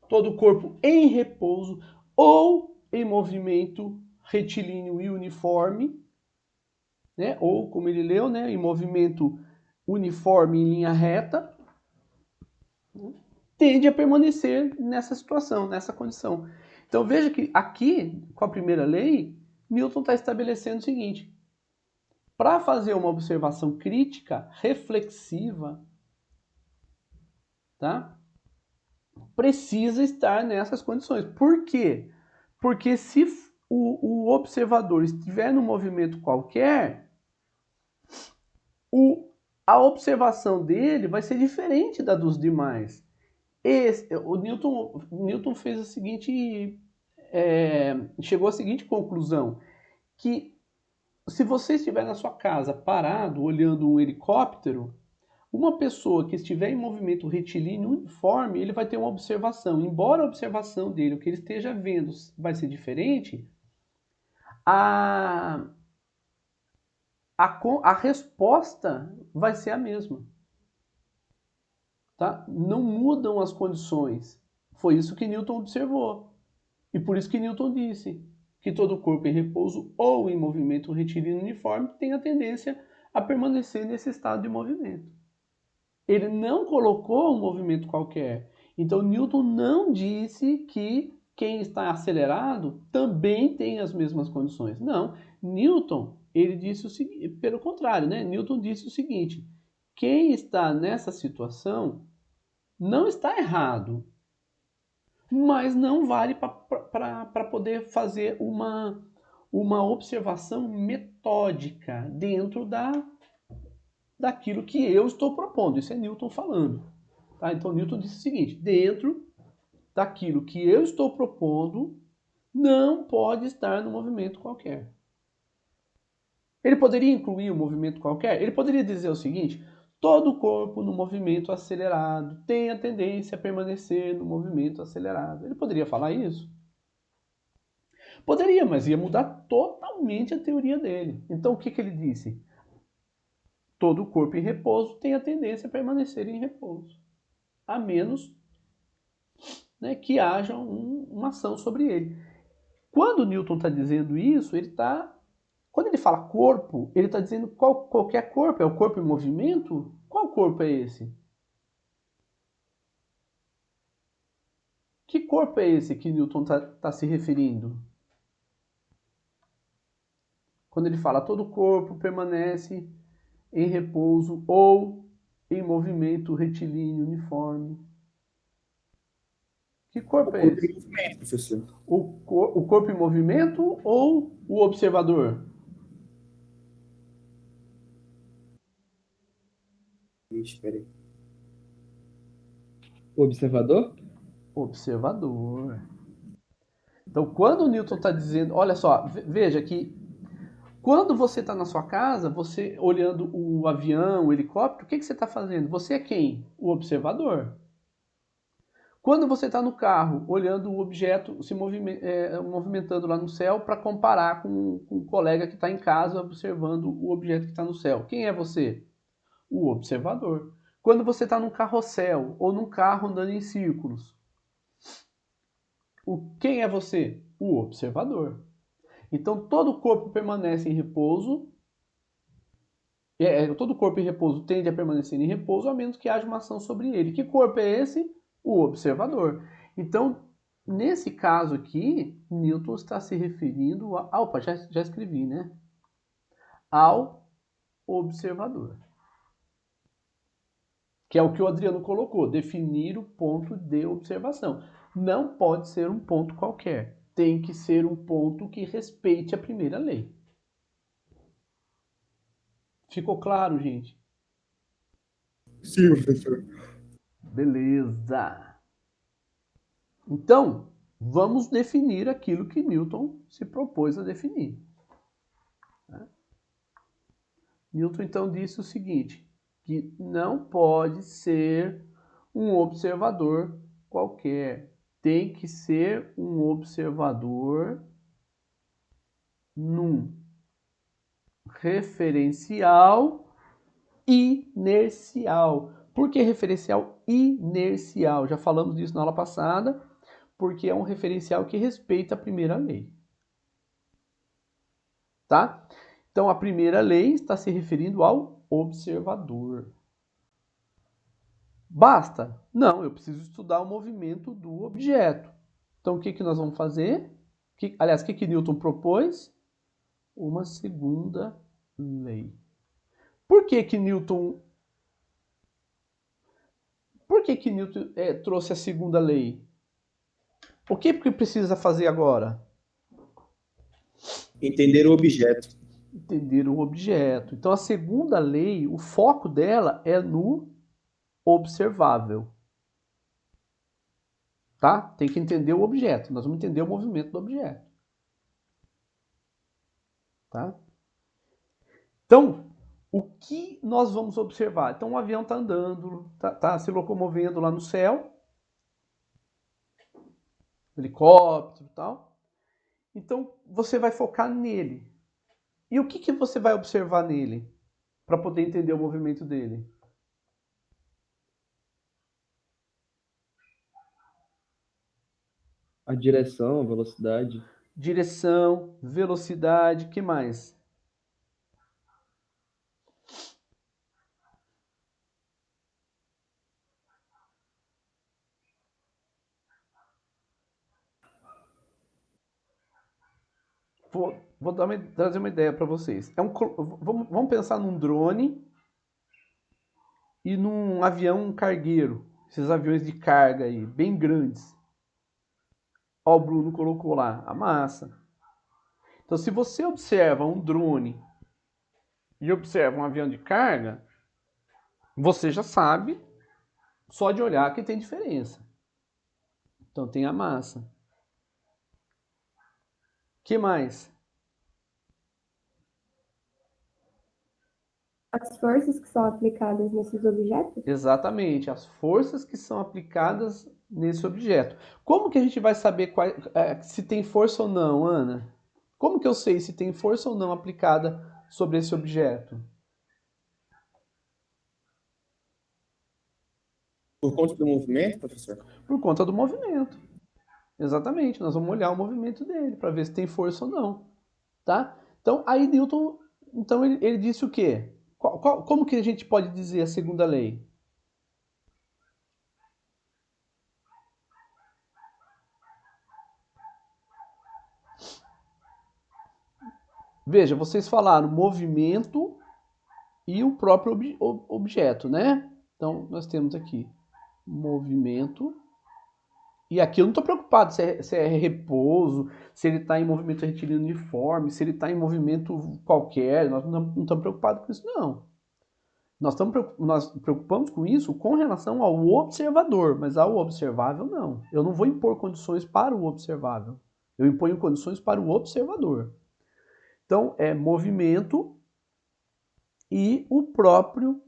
Todo o corpo em repouso ou em movimento retilíneo e uniforme, né? Ou, como ele leu, né? Em movimento uniforme em linha reta, tende a permanecer nessa situação, nessa condição. Então veja que aqui, com a primeira lei, Newton está estabelecendo o seguinte: para fazer uma observação crítica, reflexiva, tá? Precisa estar nessas condições. Por quê? Porque se o observador estiver num movimento qualquer, a observação dele vai ser diferente da dos demais. O Newton fez a seguinte, chegou à seguinte conclusão, que se você estiver na sua casa parado, olhando um helicóptero, uma pessoa que estiver em movimento retilíneo uniforme, ele vai ter uma observação. Embora a observação dele, o que ele esteja vendo, vai ser diferente, a resposta vai ser a mesma. Tá? Não mudam as condições. Foi isso que Newton observou. E por isso que Newton disse que todo corpo em repouso ou em movimento retilíneo uniforme tem a tendência a permanecer nesse estado de movimento. Ele não colocou um movimento qualquer. Então Newton não disse que quem está acelerado também tem as mesmas condições. Não. Newton, ele disse pelo contrário, né? Newton disse o seguinte, quem está nessa situação não está errado, mas não vale para poder fazer uma observação metódica dentro daquilo que eu estou propondo. Isso é Newton falando. Tá? Então, Newton disse o seguinte: dentro daquilo que eu estou propondo, não pode estar no movimento qualquer. Ele poderia incluir um movimento qualquer? Ele poderia dizer o seguinte: todo corpo no movimento acelerado tem a tendência a permanecer no movimento acelerado. Ele poderia falar isso? Poderia, mas ia mudar totalmente a teoria dele. Então, o que ele disse? Todo corpo em repouso tem a tendência a permanecer em repouso, a menos, né, que haja uma ação sobre ele. Quando Newton está dizendo isso, quando ele fala corpo, ele está dizendo qualquer corpo. É o corpo em movimento? Qual corpo é esse? Que corpo é esse que Newton está se referindo? Quando ele fala todo corpo permanece em repouso ou em movimento retilíneo uniforme. Que corpo é Corpo em esse? movimento, professor. O corpo em movimento ou o observador? Espera aí. O observador? Observador. Então, quando o Newton está dizendo, olha só, veja que quando você está na sua casa, você olhando o avião, o helicóptero, o que você está fazendo? Você é quem? O observador. Quando você está no carro, olhando o objeto se movimentando lá no céu para comparar com o colega que está em casa observando o objeto que está no céu. Quem é você? O observador. Quando você está num carrossel ou num carro andando em círculos, quem é você? O observador. Então, todo o corpo permanece em repouso. Todo corpo em repouso tende a permanecer em repouso, a menos que haja uma ação sobre ele. Que corpo é esse? O observador. Então, nesse caso aqui, Newton está se referindo opa, já escrevi, né? Ao observador. Que é o que o Adriano colocou, definir o ponto de observação. Não pode ser um ponto qualquer. Tem que ser um ponto que respeite a primeira lei. Ficou claro, gente? Sim, professor. Beleza. Então, vamos definir aquilo que Newton se propôs a definir. Newton, então, disse o seguinte, que não pode ser um observador qualquer. Tem que ser um observador num referencial inercial. Por que referencial inercial? Já falamos disso na aula passada, porque é um referencial que respeita a primeira lei. Tá? Então, a primeira lei está se referindo ao observador. Basta? Não, eu preciso estudar o movimento do objeto. Então, o que nós vamos fazer? Aliás, o que Newton propôs? Uma segunda lei. Por que Newton trouxe a segunda lei? O que precisa fazer agora? Entender o objeto. Entender o objeto. Então, a segunda lei, o foco dela é no observável. Tá? Tem que entender o objeto. Nós vamos entender o movimento do objeto. Tá? Então, o que nós vamos observar? Então, o avião está andando, está se locomovendo lá no céu, helicóptero e tal. Então, você vai focar nele. E o que você vai observar nele para poder entender o movimento dele? A direção, a velocidade. Direção, velocidade, que mais? Vou trazer uma ideia para vocês. Vamos pensar num drone e num avião cargueiro, esses aviões de carga aí, bem grandes. Ó, o Bruno colocou lá a massa. Então, se você observa um drone e observa um avião de carga, você já sabe, só de olhar, que tem diferença. Então, tem a massa. O que mais? As forças que são aplicadas nesses objetos? Exatamente, as forças que são aplicadas nesse objeto. Como que a gente vai saber se tem força ou não, Ana? Como que eu sei se tem força ou não aplicada sobre esse objeto? Por conta do movimento, professor? Por conta do movimento. Exatamente, nós vamos olhar o movimento dele para ver se tem força ou não, tá? Então, aí Newton, então ele disse o quê? Como que a gente pode dizer a segunda lei? Veja, vocês falaram movimento e o próprio objeto, né? Então, nós temos aqui movimento. E aqui eu não estou preocupado se é repouso, se ele está em movimento retilíneo uniforme, se ele está em movimento qualquer. Nós não estamos preocupados com isso, não. Nós preocupamos com isso com relação ao observador, mas ao observável, não. Eu não vou impor condições para o observável. Eu imponho condições para o observador. Então, é movimento e o próprio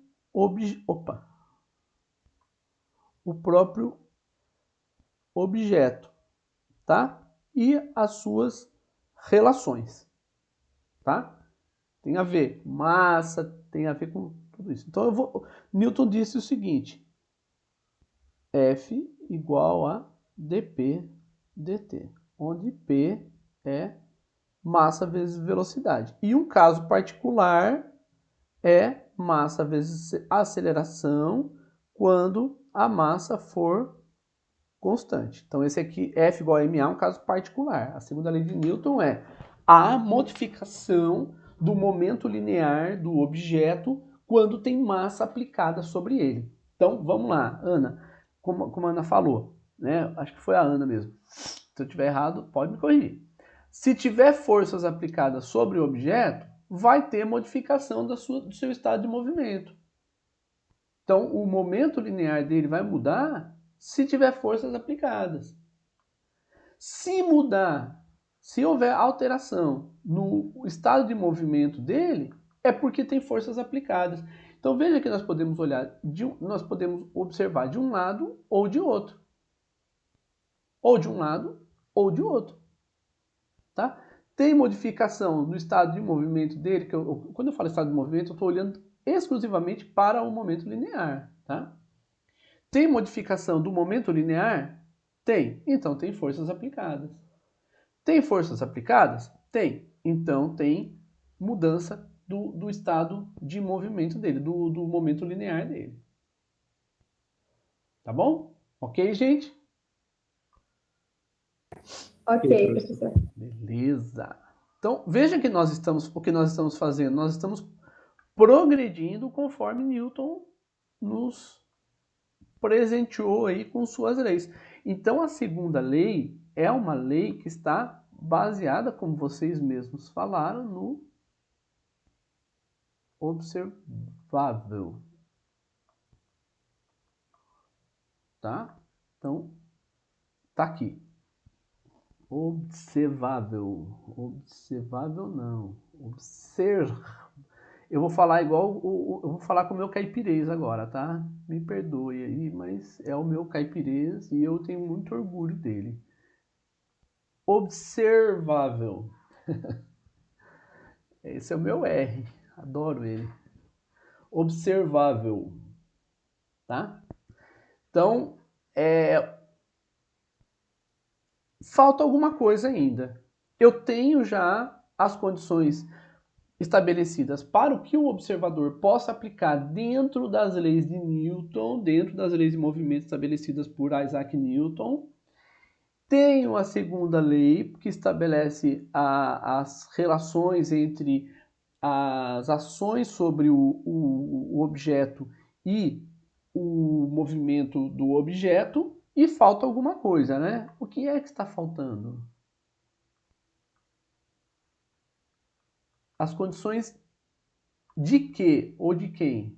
objeto, tá? E as suas relações, tá? Tem a ver com massa, tem a ver com tudo isso. Então, Newton disse o seguinte: F igual a dp dt, onde P é massa vezes velocidade. E um caso particular é massa vezes aceleração quando a massa for constante. Então, esse aqui, F igual a ma, é um caso particular. A segunda lei de Newton é a modificação do momento linear do objeto quando tem massa aplicada sobre ele. Então, vamos lá, Ana, como a Ana falou, né? Acho que foi a Ana mesmo. Se eu estiver errado, pode me corrigir. Se tiver forças aplicadas sobre o objeto, vai ter modificação do seu estado de movimento. Então, o momento linear dele vai mudar se tiver forças aplicadas. Se mudar, se houver alteração no estado de movimento dele, é porque tem forças aplicadas. Então veja que nós podemos nós podemos observar de um lado ou de outro. Ou de um lado ou de outro. Tá? Tem modificação no estado de movimento dele, quando eu falo estado de movimento, eu estou olhando exclusivamente para o momento linear. Tá? Tem modificação do momento linear? Tem. Então tem forças aplicadas. Tem forças aplicadas? Tem. Então tem mudança do estado de movimento dele, do momento linear dele. Tá bom? Ok, gente? Ok, professor. Beleza. Então veja que o que nós estamos fazendo. Nós estamos progredindo conforme Newton nos presenteou aí com suas leis. Então a segunda lei é uma lei que está baseada, como vocês mesmos falaram, no observável. Tá? Então, tá aqui. Observável. Observável não. Eu vou falar eu vou falar com o meu caipirês agora, tá? Me perdoe aí, mas é o meu caipirês e eu tenho muito orgulho dele. Observável. Esse é o meu R. Adoro ele. Observável. Tá? Então, falta alguma coisa ainda. Eu tenho já as condições estabelecidas para o que o observador possa aplicar dentro das leis de Newton, dentro das leis de movimento estabelecidas por Isaac Newton. Tenho a segunda lei, que estabelece as relações entre as ações sobre o objeto e o movimento do objeto e falta alguma coisa, né? O que é que está faltando? As condições de quê ou de quem?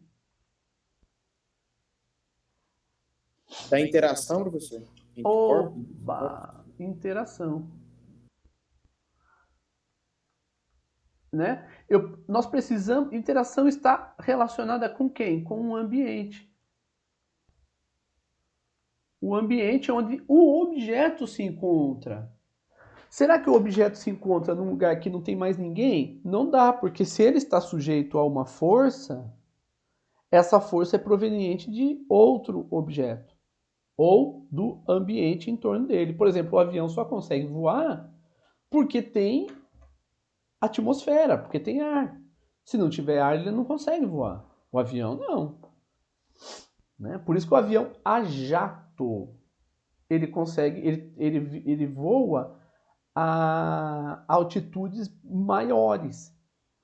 Da interação, professor? Entre corpos? Oba! Interação. Né? Nós precisamos. Interação está relacionada com quem? Com o ambiente. O ambiente onde o objeto se encontra. Será que o objeto se encontra num lugar que não tem mais ninguém? Não dá, porque se ele está sujeito a uma força, essa força é proveniente de outro objeto ou do ambiente em torno dele. Por exemplo, o avião só consegue voar porque tem atmosfera, porque tem ar. Se não tiver ar, ele não consegue voar. O avião não. Né? Por isso que o avião a jato, ele consegue, ele voa a altitudes maiores.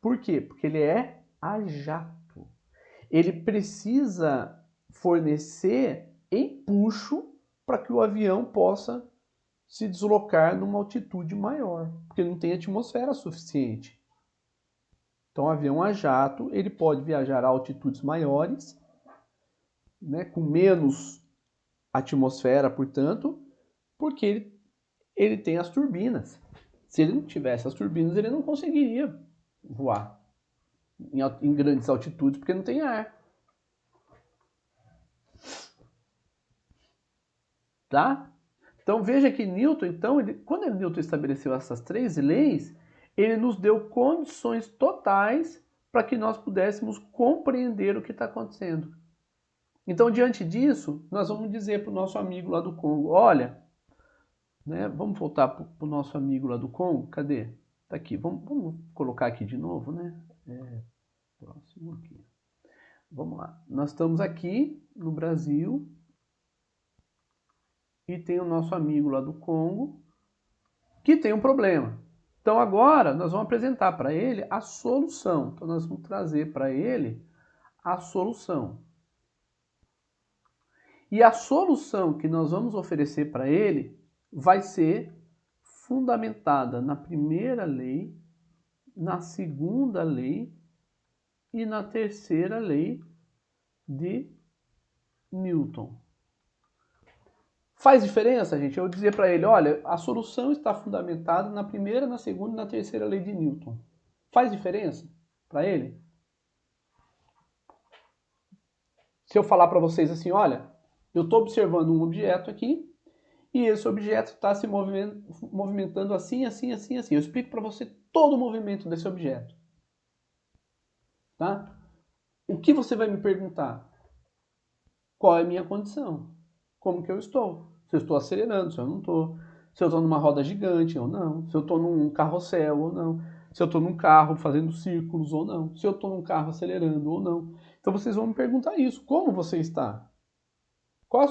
Por quê? Porque ele é a jato. Ele precisa fornecer empuxo para que o avião possa se deslocar numa altitude maior, porque não tem atmosfera suficiente. Então, o avião a jato, ele pode viajar a altitudes maiores, né, com menos atmosfera, portanto, porque ele tem as turbinas. Se ele não tivesse as turbinas, ele não conseguiria voar em grandes altitudes, porque não tem ar. Tá? Então veja que Newton, então, quando Newton estabeleceu essas 3 leis, ele nos deu condições totais para que nós pudéssemos compreender o que está acontecendo. Então, diante disso, nós vamos dizer para o nosso amigo lá do Congo, olha, né, vamos voltar para o nosso amigo lá do Congo, cadê? Tá aqui, vamos colocar aqui de novo, né? Próximo aqui. Vamos lá. Nós estamos aqui no Brasil e tem o nosso amigo lá do Congo que tem um problema. Então agora nós vamos apresentar para ele a solução. Então nós vamos trazer para ele a solução. E a solução que nós vamos oferecer para ele vai ser fundamentada na primeira lei, na segunda lei e na terceira lei de Newton. Faz diferença, gente? Eu dizer para ele, olha, a solução está fundamentada na primeira, na segunda e na terceira lei de Newton. Faz diferença para ele? Se eu falar para vocês assim, olha, eu estou observando um objeto aqui e esse objeto está se movimentando assim, assim, assim, assim. Eu explico para você todo o movimento desse objeto. Tá? O que você vai me perguntar? Qual é a minha condição? Como que eu estou? Se eu estou acelerando, se eu não estou. Se eu estou numa roda gigante ou não. Se eu estou num carrossel ou não. Se eu estou num carro fazendo círculos ou não. Se eu estou num carro acelerando ou não. Então vocês vão me perguntar isso. Como você está? Qual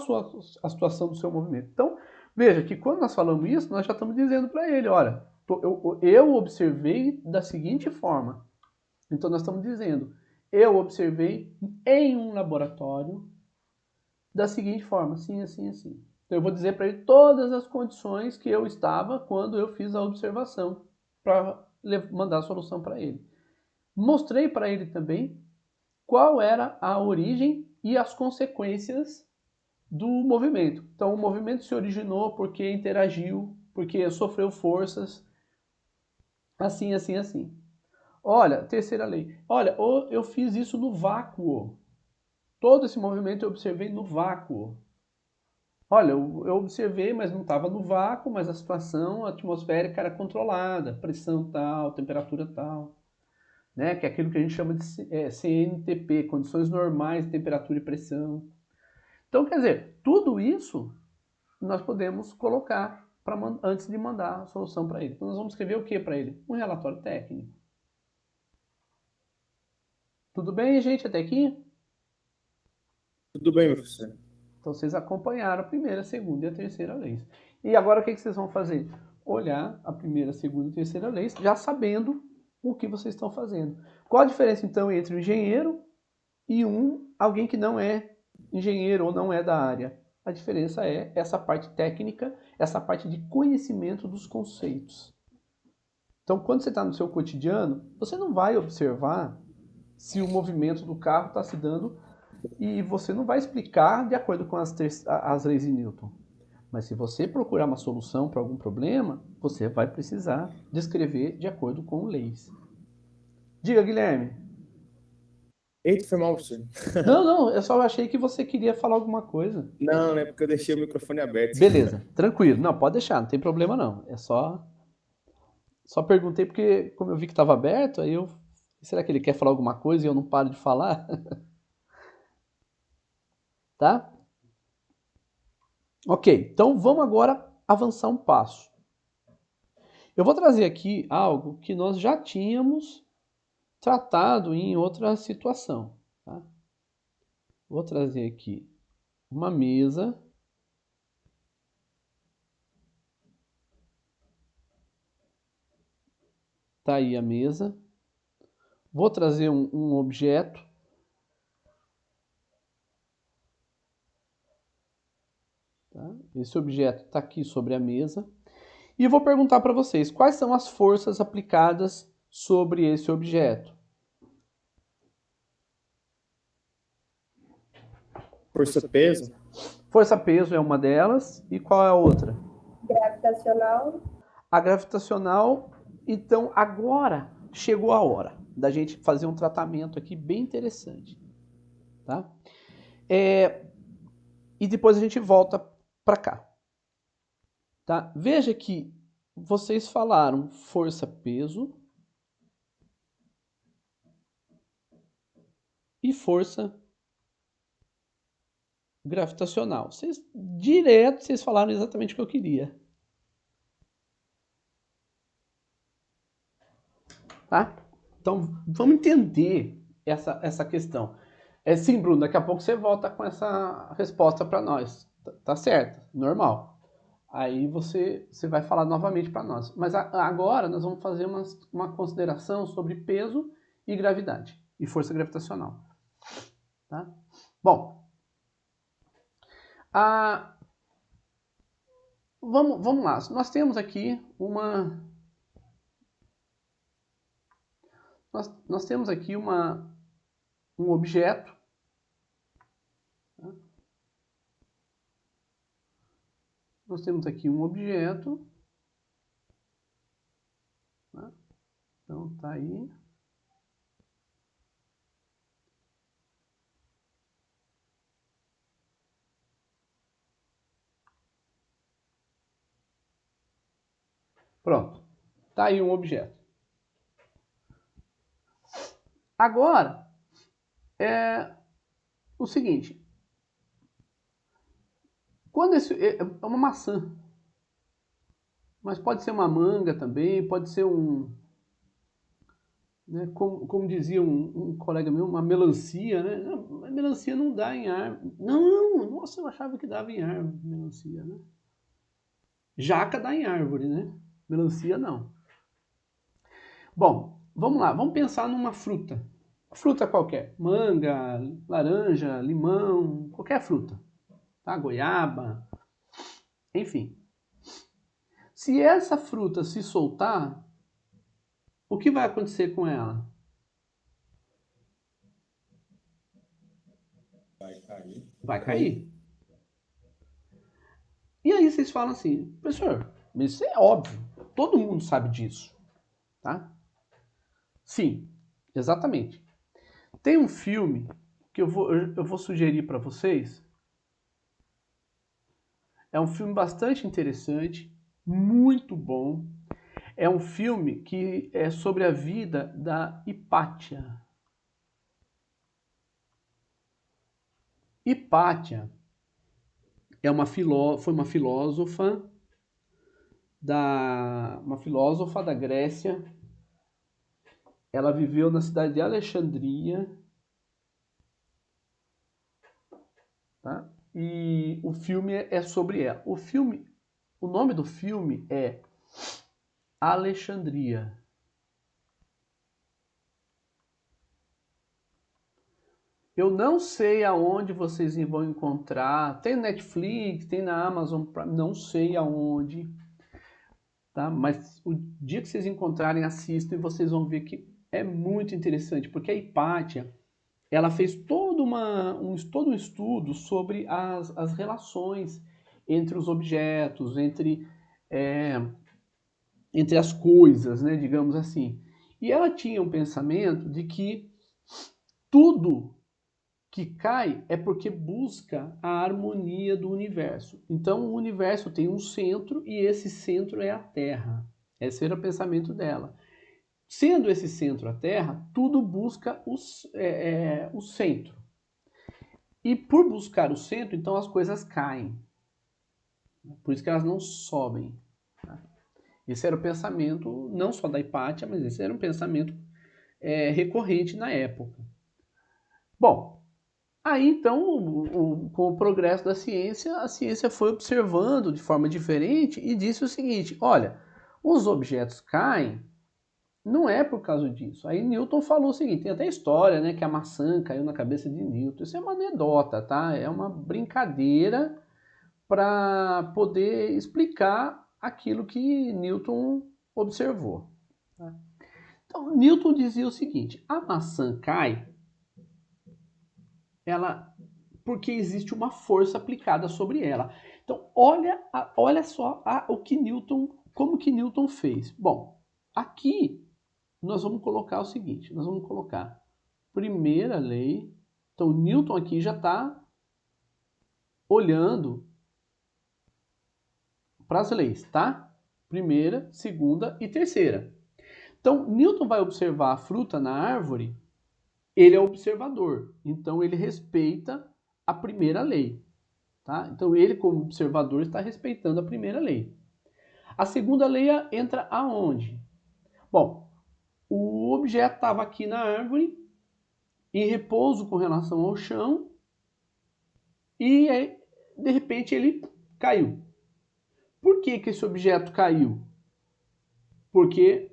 a situação do seu movimento? Então, veja que quando nós falamos isso, nós já estamos dizendo para ele, olha, eu observei da seguinte forma. Então nós estamos dizendo, eu observei em um laboratório da seguinte forma, assim, assim, assim. Então eu vou dizer para ele todas as condições que eu estava quando eu fiz a observação para mandar a solução para ele. Mostrei para ele também qual era a origem e as consequências do movimento. Então o movimento se originou porque interagiu, porque sofreu forças, assim, assim, assim. Olha, terceira lei. Olha, eu fiz isso no vácuo. Todo esse movimento eu observei no vácuo. Olha, eu observei, mas não estava no vácuo, mas a situação atmosférica era controlada, pressão tal, temperatura tal, né? Que é aquilo que a gente chama de CNTP, condições normais de temperatura e pressão. Então, quer dizer, tudo isso nós podemos colocar antes de mandar a solução para ele. Então, nós vamos escrever o que para ele? Um relatório técnico. Tudo bem, gente, até aqui? Tudo bem, professor. Então vocês acompanharam a primeira, a segunda e a terceira lei. E agora o que vocês vão fazer? Olhar a primeira, a segunda e a terceira lei, já sabendo o que vocês estão fazendo. Qual a diferença então entre um engenheiro e alguém que não é engenheiro ou não é da área. A diferença é essa parte técnica, essa parte de conhecimento dos conceitos. Então, quando você está no seu cotidiano, você não vai observar se o movimento do carro está se dando e você não vai explicar de acordo com as leis de Newton. Mas se você procurar uma solução para algum problema, você vai precisar descrever de acordo com leis. Diga, Guilherme. Eita, foi mal, professor. Não, eu só achei que você queria falar alguma coisa. Não, né? Porque eu deixei o microfone aberto. Beleza, tranquilo. Não, pode deixar, não tem problema não. É só perguntei porque como eu vi que estava aberto, aí eu será que ele quer falar alguma coisa e eu não paro de falar? Tá? Ok, então vamos agora avançar um passo. Eu vou trazer aqui algo que nós já tínhamos tratado em outra situação. Tá? Vou trazer aqui uma mesa. Tá aí a mesa. Vou trazer um objeto. Tá? Esse objeto está aqui sobre a mesa. E vou perguntar para vocês quais são as forças aplicadas sobre esse objeto. Força-peso. Força-peso é uma delas. E qual é a outra? Gravitacional. A gravitacional. Então, agora chegou a hora da gente fazer um tratamento aqui bem interessante. Tá? E depois a gente volta para cá. Tá? Veja que vocês falaram força-peso e força gravitacional. Vocês falaram exatamente o que eu queria. Tá? Então, vamos entender essa questão. Sim, Bruno, daqui a pouco você volta com essa resposta para nós. Tá certo, normal. Aí você vai falar novamente para nós. Mas agora nós vamos fazer uma consideração sobre peso e gravidade e força gravitacional. Tá? Bom, vamos lá. Nós temos aqui nós temos aqui um objeto. Tá? Nós temos aqui um objeto. Tá? Então tá aí. Pronto. Tá aí um objeto. Agora, é o seguinte. Quando é uma maçã, mas pode ser uma manga também, pode ser né, como dizia um colega meu, uma melancia, né? Não, a melancia não dá em árvore. Não, nossa, eu achava que dava em árvore, melancia, né? Jaca dá em árvore, né? Melancia não. Bom, vamos lá, vamos pensar numa fruta. Fruta qualquer, manga, laranja, limão, qualquer fruta, tá? Goiaba, enfim. Se essa fruta se soltar, o que vai acontecer com ela? Vai cair. E aí vocês falam assim, professor, mas isso é óbvio, todo mundo sabe disso, tá? Sim, exatamente. Tem um filme que eu vou sugerir para vocês. É um filme bastante interessante, muito bom. É um filme que é sobre a vida da Hipátia. Hipátia foi uma filósofa da Grécia. Ela viveu na cidade de Alexandria, tá? E o filme é sobre ela. O nome do filme é Alexandria. Eu não sei aonde vocês vão encontrar. Tem no Netflix, tem na Amazon Prime, não sei aonde. Tá? Mas o dia que vocês encontrarem, assistam e vocês vão ver que é muito interessante, porque a Hipátia, ela fez todo um estudo sobre as relações entre os objetos, entre as coisas, né, digamos assim. E ela tinha um pensamento de que tudo que cai é porque busca a harmonia do universo. Então o universo tem um centro e esse centro é a Terra. Esse era o pensamento dela. Sendo esse centro a Terra, tudo busca o centro. E por buscar o centro, então as coisas caem. Por isso que elas não sobem. Tá? Esse era o pensamento, não só da Hipátia, mas esse era um pensamento recorrente na época. Bom, aí então, com o progresso da ciência, a ciência foi observando de forma diferente e disse o seguinte: olha, os objetos caem, não é por causa disso. Aí Newton falou o seguinte, tem até história, né, que a maçã caiu na cabeça de Newton. Isso é uma anedota, tá? É uma brincadeira para poder explicar aquilo que Newton observou. Tá? Então, Newton dizia o seguinte: a maçã cai, porque existe uma força aplicada sobre ela. Então, olha só como que Newton fez. Bom, aqui nós vamos colocar o seguinte, nós vamos colocar primeira lei. Então, Newton aqui já está olhando para as leis, tá? Primeira, segunda e terceira. Então, Newton vai observar a fruta na árvore, ele é observador, então ele respeita a primeira lei, tá? Então, ele como observador está respeitando a primeira lei. A segunda lei entra aonde? Bom, o objeto estava aqui na árvore, em repouso com relação ao chão, e aí, de repente ele caiu. Por que esse objeto caiu? Porque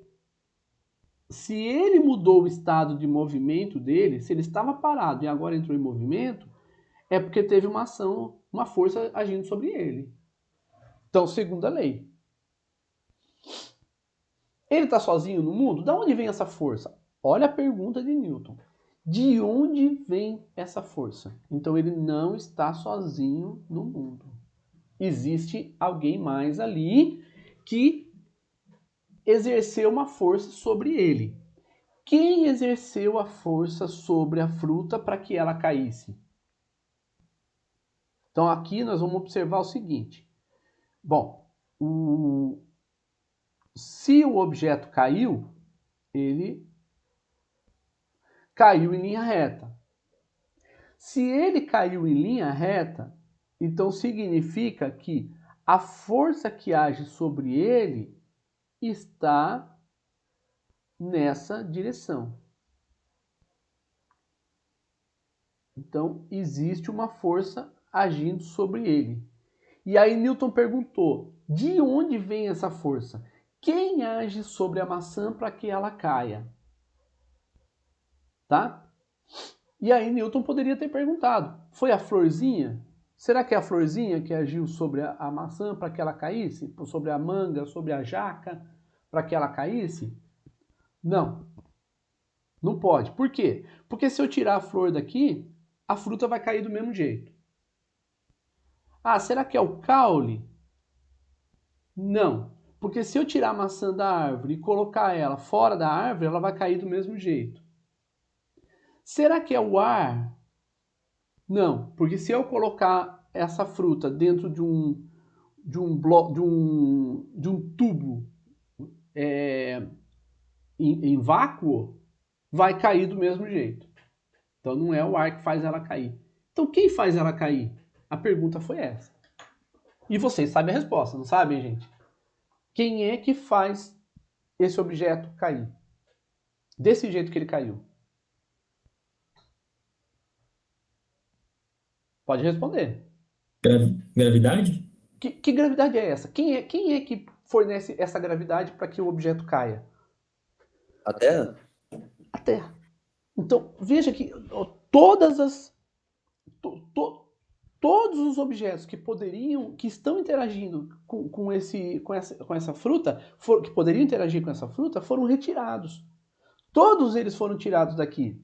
se ele mudou o estado de movimento dele, se ele estava parado e agora entrou em movimento, é porque teve uma ação, uma força agindo sobre ele. Então, segunda lei. Ele está sozinho no mundo? Da onde vem essa força? Olha a pergunta de Newton. De onde vem essa força? Então ele não está sozinho no mundo. Existe alguém mais ali que exerceu uma força sobre ele. Quem exerceu a força sobre a fruta para que ela caísse? Então aqui nós vamos observar o seguinte. Bom, se o objeto caiu, ele caiu em linha reta. Se ele caiu em linha reta, então significa que a força que age sobre ele está nessa direção. Então, existe uma força agindo sobre ele. E aí Newton perguntou, de onde vem essa força? Quem age sobre a maçã para que ela caia? Tá? E aí Newton poderia ter perguntado, foi a florzinha? Será que é a florzinha que agiu sobre a maçã para que ela caísse? Sobre a manga, sobre a jaca, para que ela caísse? Não. Não pode. Por quê? Porque se eu tirar a flor daqui, a fruta vai cair do mesmo jeito. Ah, será que é o caule? Não. Porque se eu tirar a maçã da árvore e colocar ela fora da árvore, ela vai cair do mesmo jeito. Será que é o ar? Não. Porque se eu colocar essa fruta dentro de um tubo em vácuo, vai cair do mesmo jeito. Então não é o ar que faz ela cair. Então quem faz ela cair? A pergunta foi essa. E vocês sabem a resposta, não sabem, gente? Quem é que faz esse objeto cair? Desse jeito que ele caiu. Pode responder. Gravidade? Que gravidade é essa? Quem é que fornece essa gravidade para que o objeto caia? A Terra? A Terra. Então, veja que todas as todos os objetos que estão interagindo com essa fruta, que poderiam interagir com essa fruta, foram retirados. Todos eles foram tirados daqui.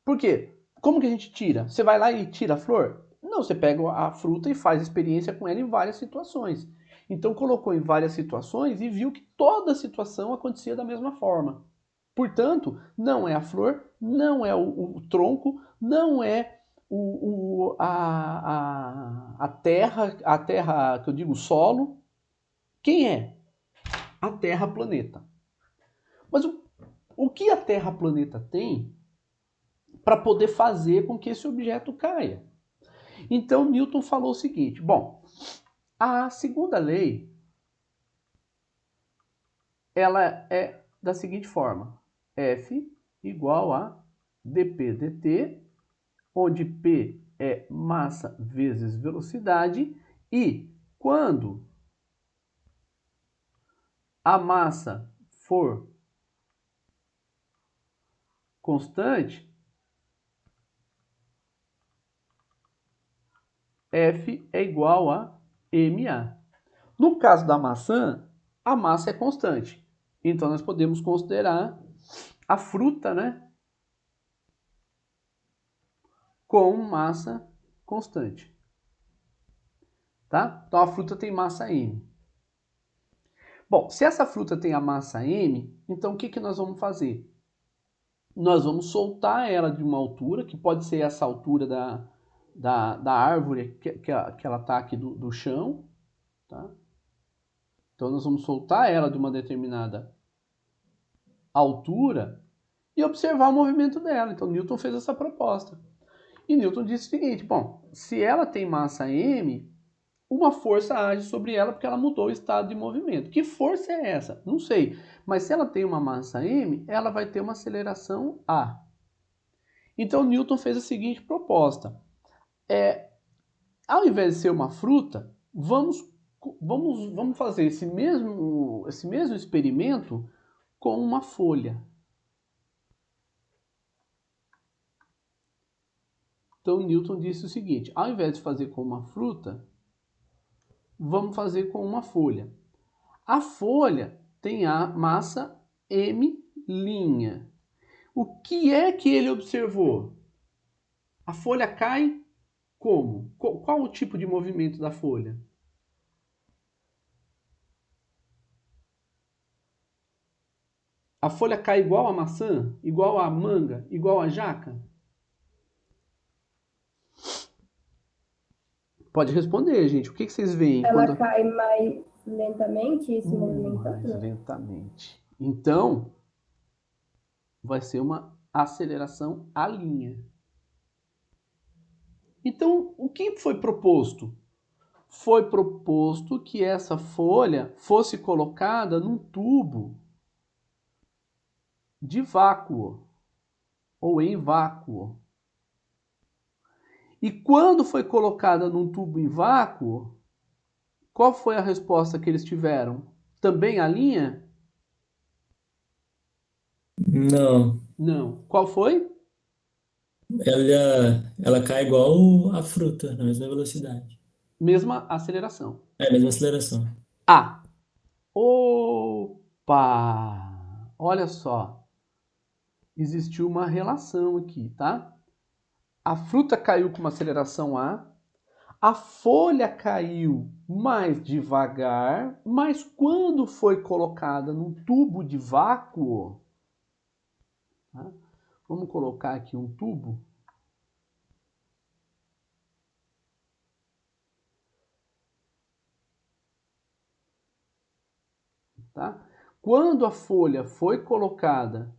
Por quê? Como que a gente tira? Você vai lá e tira a flor? Não, você pega a fruta e faz experiência com ela em várias situações. Então colocou em várias situações e viu que toda situação acontecia da mesma forma. Portanto, não é a flor, não é o tronco, não é a terra que eu digo solo. Quem é? A Terra planeta. Mas o que a Terra planeta tem para poder fazer com que esse objeto caia? Então Newton falou o seguinte: bom, a segunda lei ela é da seguinte forma: F igual a dp dt, onde P é massa vezes velocidade, e quando a massa for constante, F é igual a ma. No caso da maçã, a massa é constante. Então nós podemos considerar a fruta, né, com massa constante. Tá? Então a fruta tem massa m. Bom, se essa fruta tem a massa m, então o que nós vamos fazer? Nós vamos soltar ela de uma altura, que pode ser essa altura da árvore que ela está aqui do chão. Tá? Então nós vamos soltar ela de uma determinada altura e observar o movimento dela. Então Newton fez essa proposta. E Newton disse o seguinte: bom, se ela tem massa m, uma força age sobre ela porque ela mudou o estado de movimento. Que força é essa? Não sei. Mas se ela tem uma massa m, ela vai ter uma aceleração a. Então Newton fez a seguinte proposta: ao invés de ser uma fruta, vamos fazer esse mesmo experimento com uma folha. Então Newton disse o seguinte: ao invés de fazer com uma fruta, vamos fazer com uma folha. A folha tem a massa m'. O que é que ele observou? A folha cai como? Qual o tipo de movimento da folha? A folha cai igual a maçã? Igual a manga? Igual a jaca? Pode responder, gente. O que vocês veem? Ela cai mais lentamente e se movimentando? Mais lentamente. Então, vai ser uma aceleração à linha. Então, o que foi proposto? Foi proposto que essa folha fosse colocada num tubo de vácuo ou em vácuo. E quando foi colocada num tubo em vácuo, qual foi a resposta que eles tiveram? Também a linha? Não, Não. Qual foi? ela cai igual a fruta, na mesma velocidade. Mesma aceleração. É a mesma aceleração. A. Opa! Olha só. Existiu uma relação aqui, tá? A fruta caiu com uma aceleração a folha caiu mais devagar, mas quando foi colocada num tubo de vácuo, tá? Vamos colocar aqui um tubo. Tá? Quando a folha foi colocada,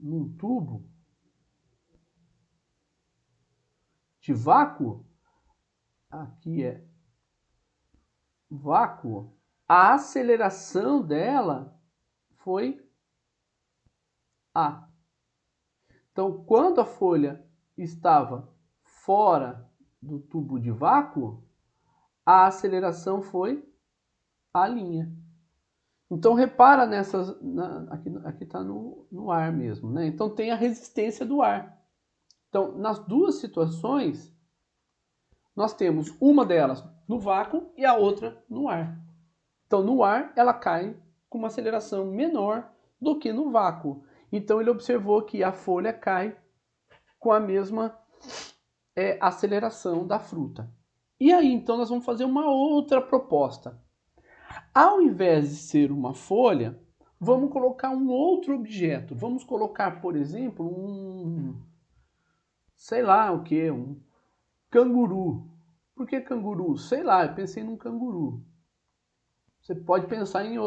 num tubo de vácuo, aqui é vácuo, a aceleração dela foi a. Então, quando a folha estava fora do tubo de vácuo, a aceleração foi a linha. Então repara nessas, aqui está no ar mesmo, né? Então tem a resistência do ar. Então nas duas situações nós temos uma delas no vácuo e a outra no ar. Então no ar ela cai com uma aceleração menor do que no vácuo. Então ele observou que a folha cai com a mesma aceleração da fruta. E aí então nós vamos fazer uma outra proposta. Ao invés de ser uma folha, vamos colocar um outro objeto. Vamos colocar, por exemplo, sei lá o que, um canguru. Por que canguru? Sei lá, eu pensei num canguru. Você pode pensar em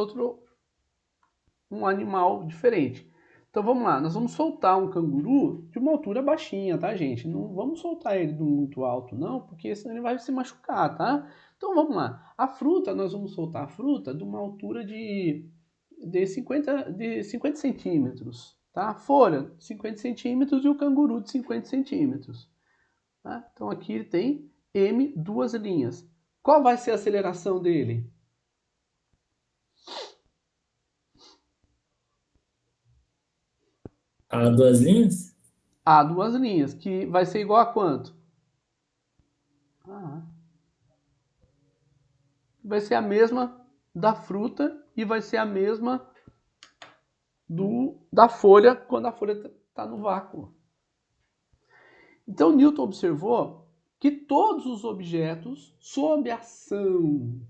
um animal diferente. Então vamos lá, nós vamos soltar um canguru de uma altura baixinha, tá, gente? Não vamos soltar ele de muito alto, não, porque senão ele vai se machucar, tá? Então vamos lá. A fruta, nós vamos soltar a fruta de uma altura de 50 centímetros, tá? A folha, 50 centímetros e o canguru de 50 centímetros. Tá? Então aqui ele tem M, duas linhas. Qual vai ser a aceleração dele? A duas linhas? A, duas linhas, que vai ser igual a quanto? Vai ser a mesma da fruta e vai ser a mesma da folha quando a folha está no vácuo. Então Newton observou que todos os objetos sob a ação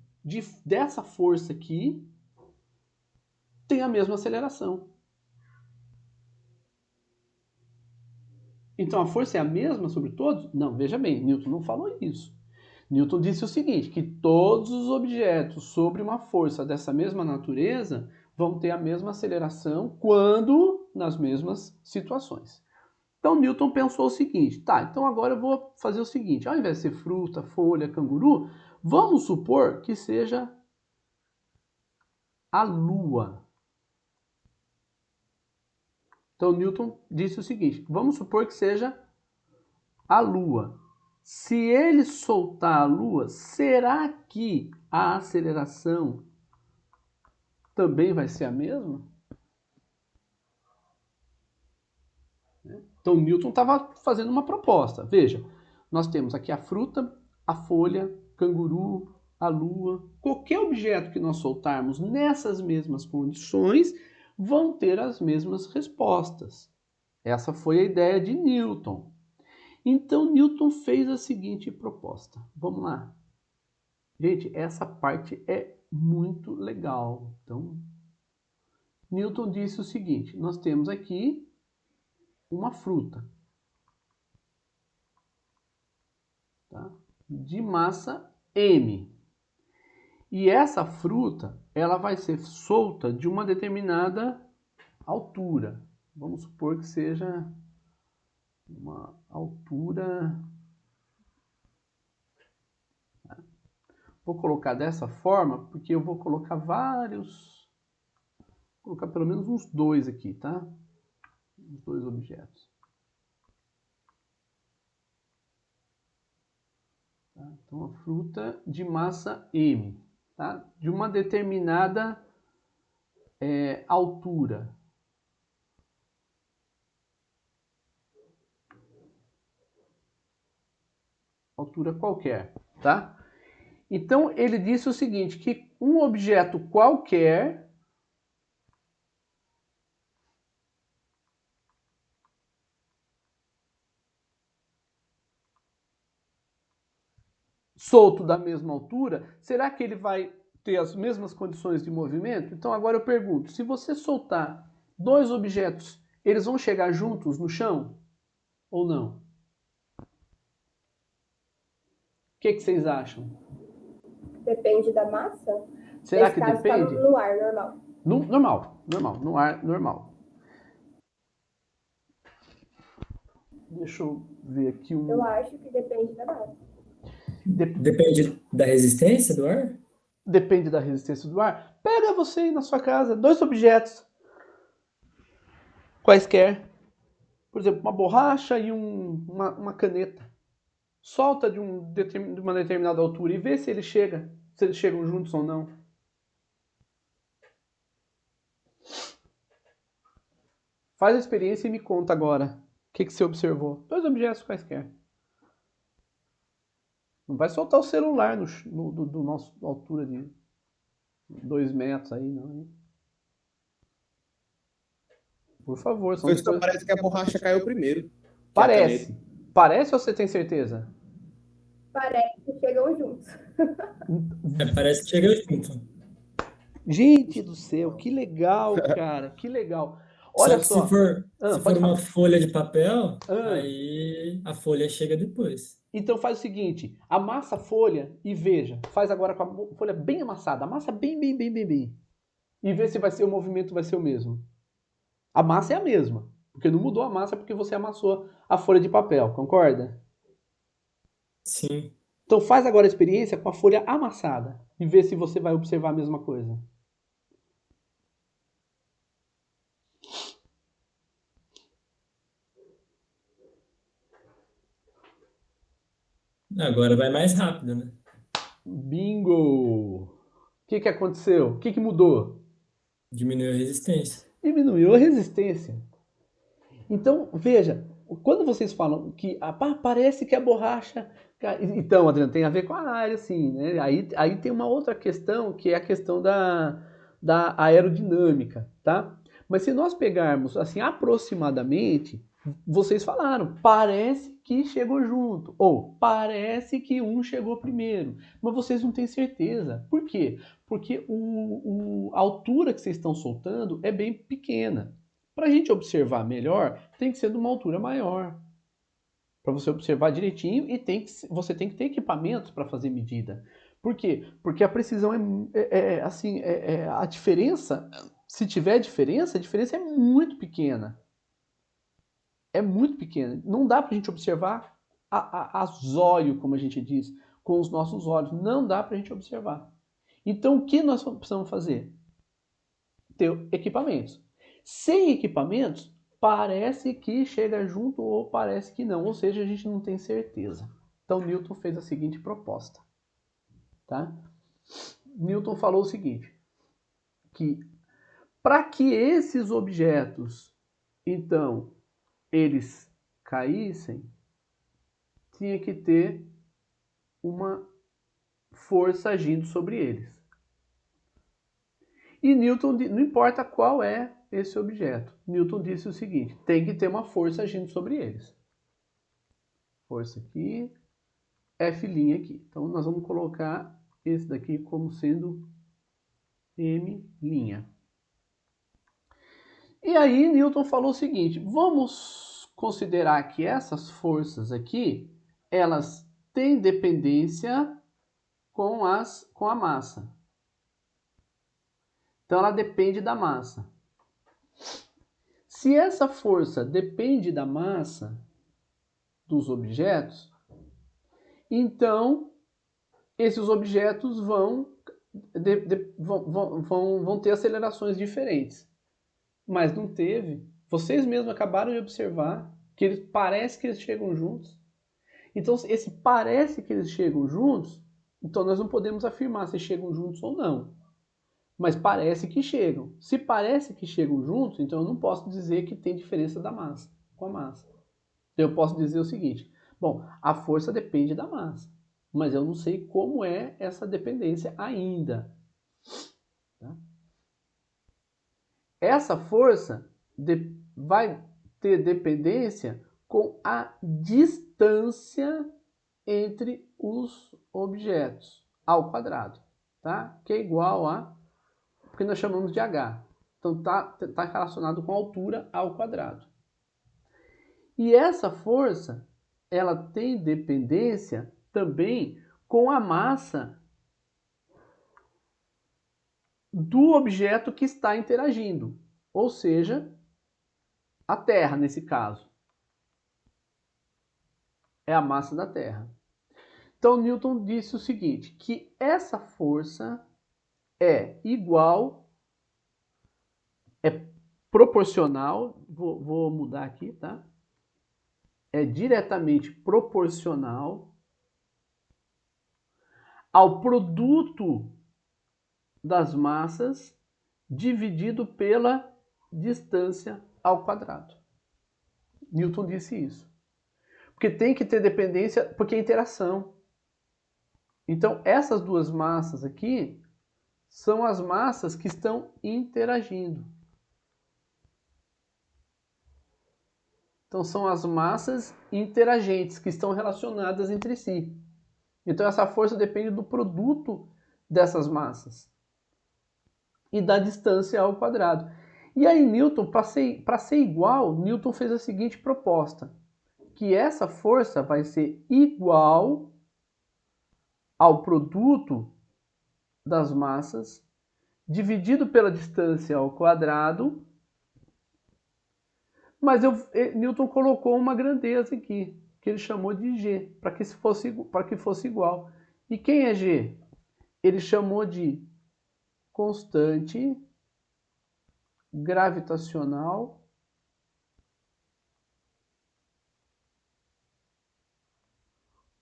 dessa força aqui têm a mesma aceleração. Então a força é a mesma sobre todos? Não, veja bem, Newton não falou isso. Newton disse o seguinte, que todos os objetos sobre uma força dessa mesma natureza vão ter a mesma aceleração quando nas mesmas situações. Então Newton pensou o seguinte, tá, então agora eu vou fazer o seguinte, ao invés de ser fruta, folha, canguru, vamos supor que seja a Lua. Então Newton disse o seguinte, vamos supor que seja a Lua. Se ele soltar a Lua, será que a aceleração também vai ser a mesma? Então Newton estava fazendo uma proposta. Veja, nós temos aqui a fruta, a folha, canguru, a Lua. Qualquer objeto que nós soltarmos nessas mesmas condições vão ter as mesmas respostas. Essa foi a ideia de Newton. Então Newton fez a seguinte proposta. Vamos lá. Gente, essa parte é muito legal. Então, Newton disse o seguinte, nós temos aqui uma fruta, tá? De massa M. E essa fruta, ela vai ser solta de uma determinada altura. Vamos supor que seja uma altura... Vou colocar dessa forma, porque eu vou colocar vários... Vou colocar pelo menos uns dois aqui, tá? Os dois objetos. Tá? Então, a fruta de massa M, tá? De uma determinada altura. Altura qualquer, tá? Então, ele disse o seguinte, que um objeto qualquer solto da mesma altura, será que ele vai ter as mesmas condições de movimento? Então agora eu pergunto, se você soltar dois objetos, eles vão chegar juntos no chão ou não? O que vocês acham? Depende da massa? Será Nesse que caso, depende? tá no ar, normal. Normal, no ar normal. Deixa eu ver aqui um... Eu acho que depende da massa. Depende da resistência do ar? Depende da resistência do ar. Pega você aí na sua casa, dois objetos quaisquer. Por exemplo, uma borracha e uma caneta. Solta de uma determinada altura e vê se eles chegam juntos ou não. Faz a experiência e me conta agora. O que você observou? 2 objetos quaisquer. Não vai soltar o celular do nosso altura de 2 metros aí, não. Hein? Por favor, são Professor, dois. parece que a borracha caiu primeiro. que a Parece. caneta. Parece ou você tem certeza? Parece que chegam juntos. Parece que chega junto. Gente do céu, que legal, cara, que legal. Só Olha que só. se Pode for uma falar. folha de papel, Ah. aí a folha chega depois. Então faz o seguinte, amassa a folha e veja. Faz agora com a folha bem amassada. Amassa bem. E vê se o movimento vai ser o mesmo. A massa é a mesma. Porque não mudou a massa porque você amassou a folha de papel, concorda? Sim. Então faz agora a experiência com a folha amassada. E vê se você vai observar a mesma coisa. Agora vai mais rápido, né? Bingo! O que aconteceu? O que mudou? Diminuiu a resistência. Diminuiu a resistência. Então, veja, quando vocês falam que parece que a borracha... Então, Adriano, tem a ver com a área, sim, né? Aí tem uma outra questão, que é a questão da aerodinâmica, tá? Mas se nós pegarmos, assim, aproximadamente, vocês falaram, parece que chegou junto, ou parece que um chegou primeiro, mas vocês não têm certeza. Por quê? Porque a altura que vocês estão soltando é bem pequena. Para a gente observar melhor, tem que ser de uma altura maior. Para você observar direitinho e você tem que ter equipamentos para fazer medida. Por quê? Porque a precisão a diferença, se tiver diferença, a diferença é muito pequena. É muito pequena. Não dá para a gente observar a zóio, como a gente diz, com os nossos olhos. Não dá para a gente observar. Então, o que nós precisamos fazer? Ter equipamentos. Sem equipamentos, parece que chega junto ou parece que não. Ou seja, a gente não tem certeza. Então, Newton fez a seguinte proposta. Tá? Newton falou o seguinte, que para que esses objetos, então, eles caíssem, tinha que ter uma força agindo sobre eles. E Newton, não importa qual é esse objeto, Newton disse o seguinte, tem que ter uma força agindo sobre eles. Força aqui, F' aqui. Então nós vamos colocar esse daqui como sendo M'. E aí Newton falou o seguinte, vamos considerar que essas forças aqui, elas têm dependência com a massa. Então ela depende da massa. Se essa força depende da massa dos objetos, então esses objetos vão ter acelerações diferentes. Mas não teve. Vocês mesmos acabaram de observar que parece que eles chegam juntos. Então, esse parece que eles chegam juntos, então nós não podemos afirmar se chegam juntos ou não. Mas parece que chegam. Se parece que chegam juntos, então eu não posso dizer que tem diferença da massa com a massa. Eu posso dizer o seguinte, bom, a força depende da massa, mas eu não sei como é essa dependência ainda. Tá? Essa força vai ter dependência com a distância entre os objetos ao quadrado, tá? Que é igual a, que nós chamamos de h. Então tá relacionado com a altura ao quadrado. E essa força, ela tem dependência também com a massa do objeto que está interagindo, ou seja, a Terra nesse caso. É a massa da Terra. Então Newton disse o seguinte, que essa força é igual, é proporcional, vou mudar aqui, tá? É diretamente proporcional ao produto das massas dividido pela distância ao quadrado. Newton disse isso. Porque tem que ter dependência, porque é interação. Então, essas duas massas aqui são as massas que estão interagindo. Então, são as massas interagentes, que estão relacionadas entre si. Então, essa força depende do produto dessas massas e da distância ao quadrado. E aí, Newton, para ser igual, Newton fez a seguinte proposta, que essa força vai ser igual ao produto das massas dividido pela distância ao quadrado, mas Newton colocou uma grandeza aqui, que ele chamou de G, para que fosse igual. E quem é G? Ele chamou de constante gravitacional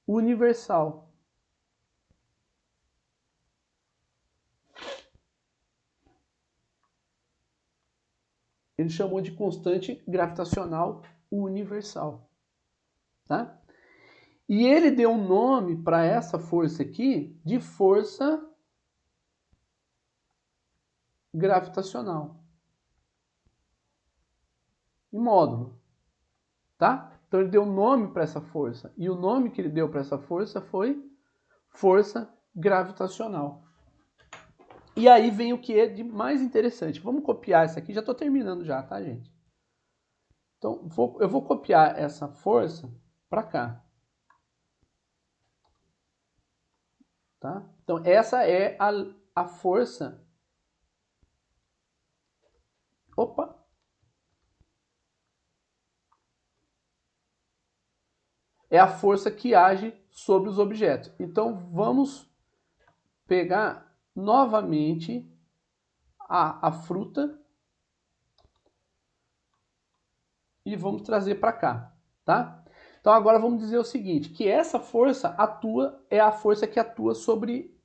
universal. Ele chamou de constante gravitacional universal, tá? E ele deu um nome para essa força aqui de força gravitacional em módulo, tá? Então ele deu um nome para essa força, e o nome que ele deu para essa força foi força gravitacional. E aí vem o que é de mais interessante. Vamos copiar essa aqui, já estou terminando já, tá, gente? Então, eu vou copiar essa força para cá. Tá? Então, essa é a força... Opa! É a força que age sobre os objetos. Então, vamos pegar novamente a fruta e vamos trazer para cá, tá? Então agora vamos dizer o seguinte, que essa força é a força que atua sobre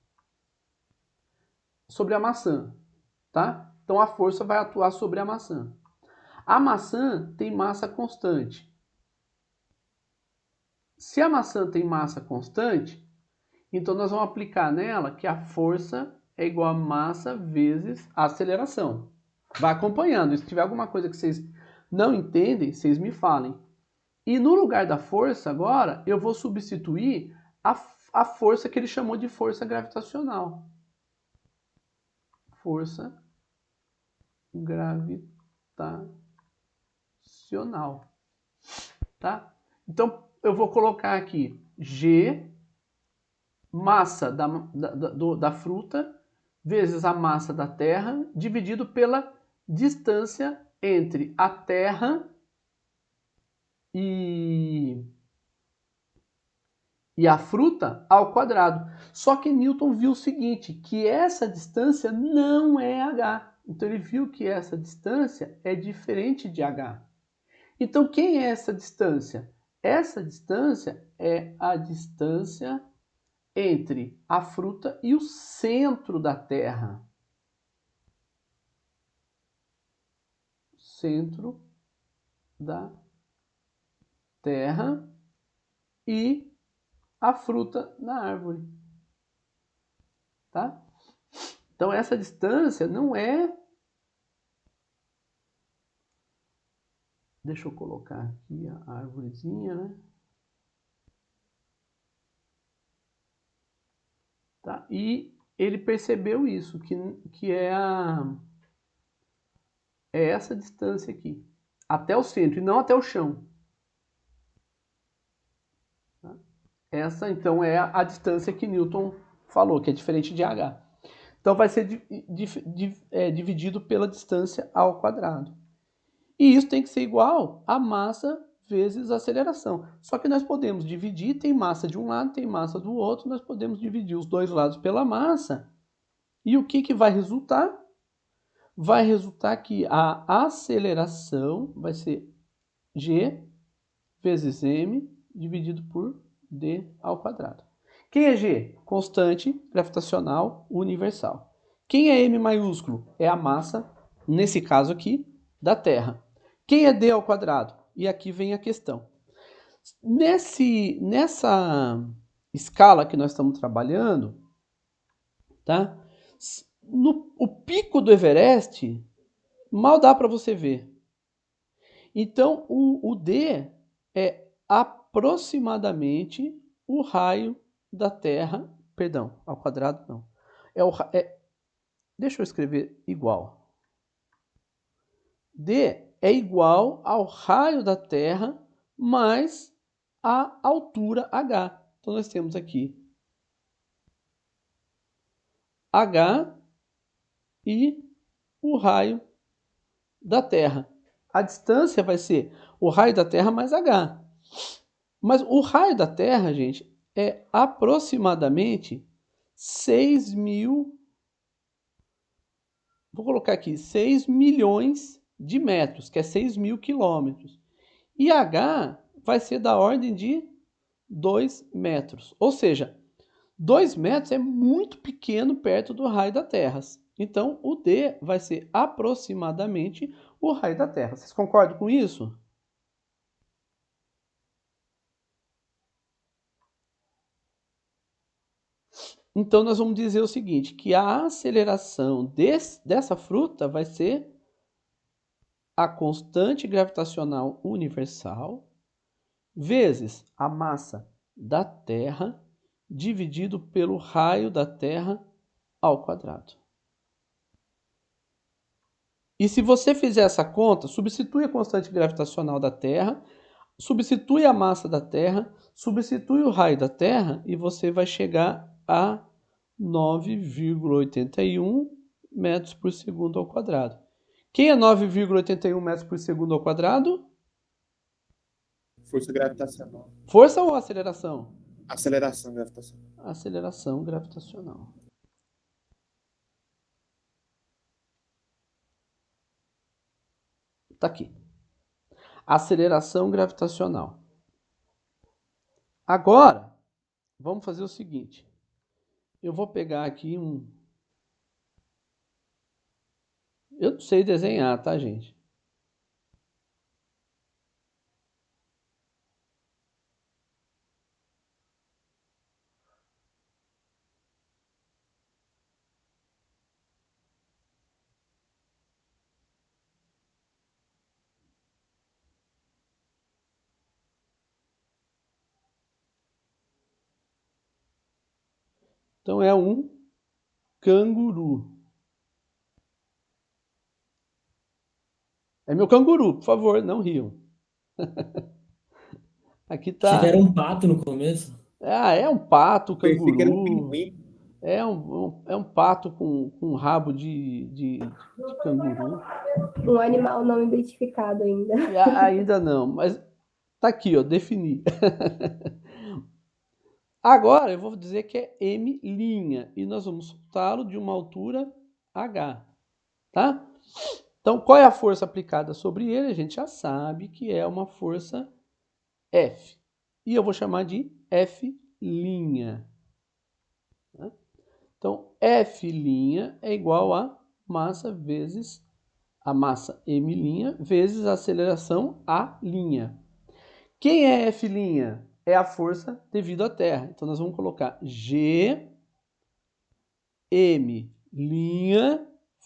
a maçã, tá? Então a força vai atuar sobre a maçã. A maçã tem massa constante. Se a maçã tem massa constante, então nós vamos aplicar nela que a força é igual a massa vezes a aceleração. Vai acompanhando. Se tiver alguma coisa que vocês não entendem, vocês me falem. E no lugar da força, agora, eu vou substituir a força que ele chamou de força gravitacional. Força gravitacional. Tá? Então, eu vou colocar aqui G, massa da fruta, vezes a massa da Terra, dividido pela distância entre a Terra e a fruta ao quadrado. Só que Newton viu o seguinte, que essa distância não é h. Então ele viu que essa distância é diferente de h. Então quem é essa distância? Essa distância é a distância entre a fruta e o centro da Terra. Centro da Terra e a fruta na árvore. Tá? Então essa distância não é... Deixa eu colocar aqui a árvorezinha, né? Tá? E ele percebeu isso, que é essa distância aqui, até o centro e não até o chão. Tá? Essa, então, é a distância que Newton falou, que é diferente de h. Então, vai ser dividido pela distância ao quadrado. E isso tem que ser igual a massa vezes a aceleração. Só que nós podemos dividir, tem massa de um lado, tem massa do outro, nós podemos dividir os dois lados pela massa. E o que vai resultar? Vai resultar que a aceleração vai ser G vezes m dividido por d ao quadrado. Quem é G? Constante gravitacional universal. Quem é m maiúsculo? É a massa, nesse caso aqui, da Terra. Quem é d ao quadrado? E aqui vem a questão. Nessa escala que nós estamos trabalhando, tá? O pico do Everest mal dá para você ver. Então, o D é aproximadamente o raio da Terra, perdão, ao quadrado não. Deixa eu escrever igual. D é igual ao raio da Terra mais a altura H. Então, nós temos aqui H e o raio da Terra. A distância vai ser o raio da Terra mais H. Mas o raio da Terra, gente, é aproximadamente 6.000. Vou colocar aqui 6 milhões de metros, que é 6.000 quilômetros. E H vai ser da ordem de 2 metros. Ou seja, 2 metros é muito pequeno perto do raio da Terra. Então, o D vai ser aproximadamente o raio da Terra. Vocês concordam com isso? Então, nós vamos dizer o seguinte, que a aceleração dessa fruta vai ser a constante gravitacional universal vezes a massa da Terra dividido pelo raio da Terra ao quadrado. E se você fizer essa conta, substitui a constante gravitacional da Terra, substitui a massa da Terra, substitui o raio da Terra e você vai chegar a 9,81 metros por segundo ao quadrado. Quem é 9,81 metros por segundo ao quadrado? Força gravitacional. Força ou aceleração? Aceleração gravitacional. Aceleração gravitacional. Tá aqui. Aceleração gravitacional. Agora, vamos fazer o seguinte. Eu vou pegar aqui Eu não sei desenhar, tá, gente? Então é um canguru. É meu canguru, por favor, não riam. Aqui Achei que tá. era um pato no começo. É um pato, Pensei que era um canguru. pinguim. É um pato com rabo de canguru. Um animal não identificado ainda. E ainda não, mas tá aqui, ó, defini. Agora eu vou dizer que é M', e nós vamos soltá-lo de uma altura H, tá? Então, qual é a força aplicada sobre ele? A gente já sabe que é uma força F. E eu vou chamar de F'. Tá? Então, F' é igual a massa vezes a massa M' vezes a aceleração A'. Quem é F'? É a força devido à Terra. Então, nós vamos colocar G M'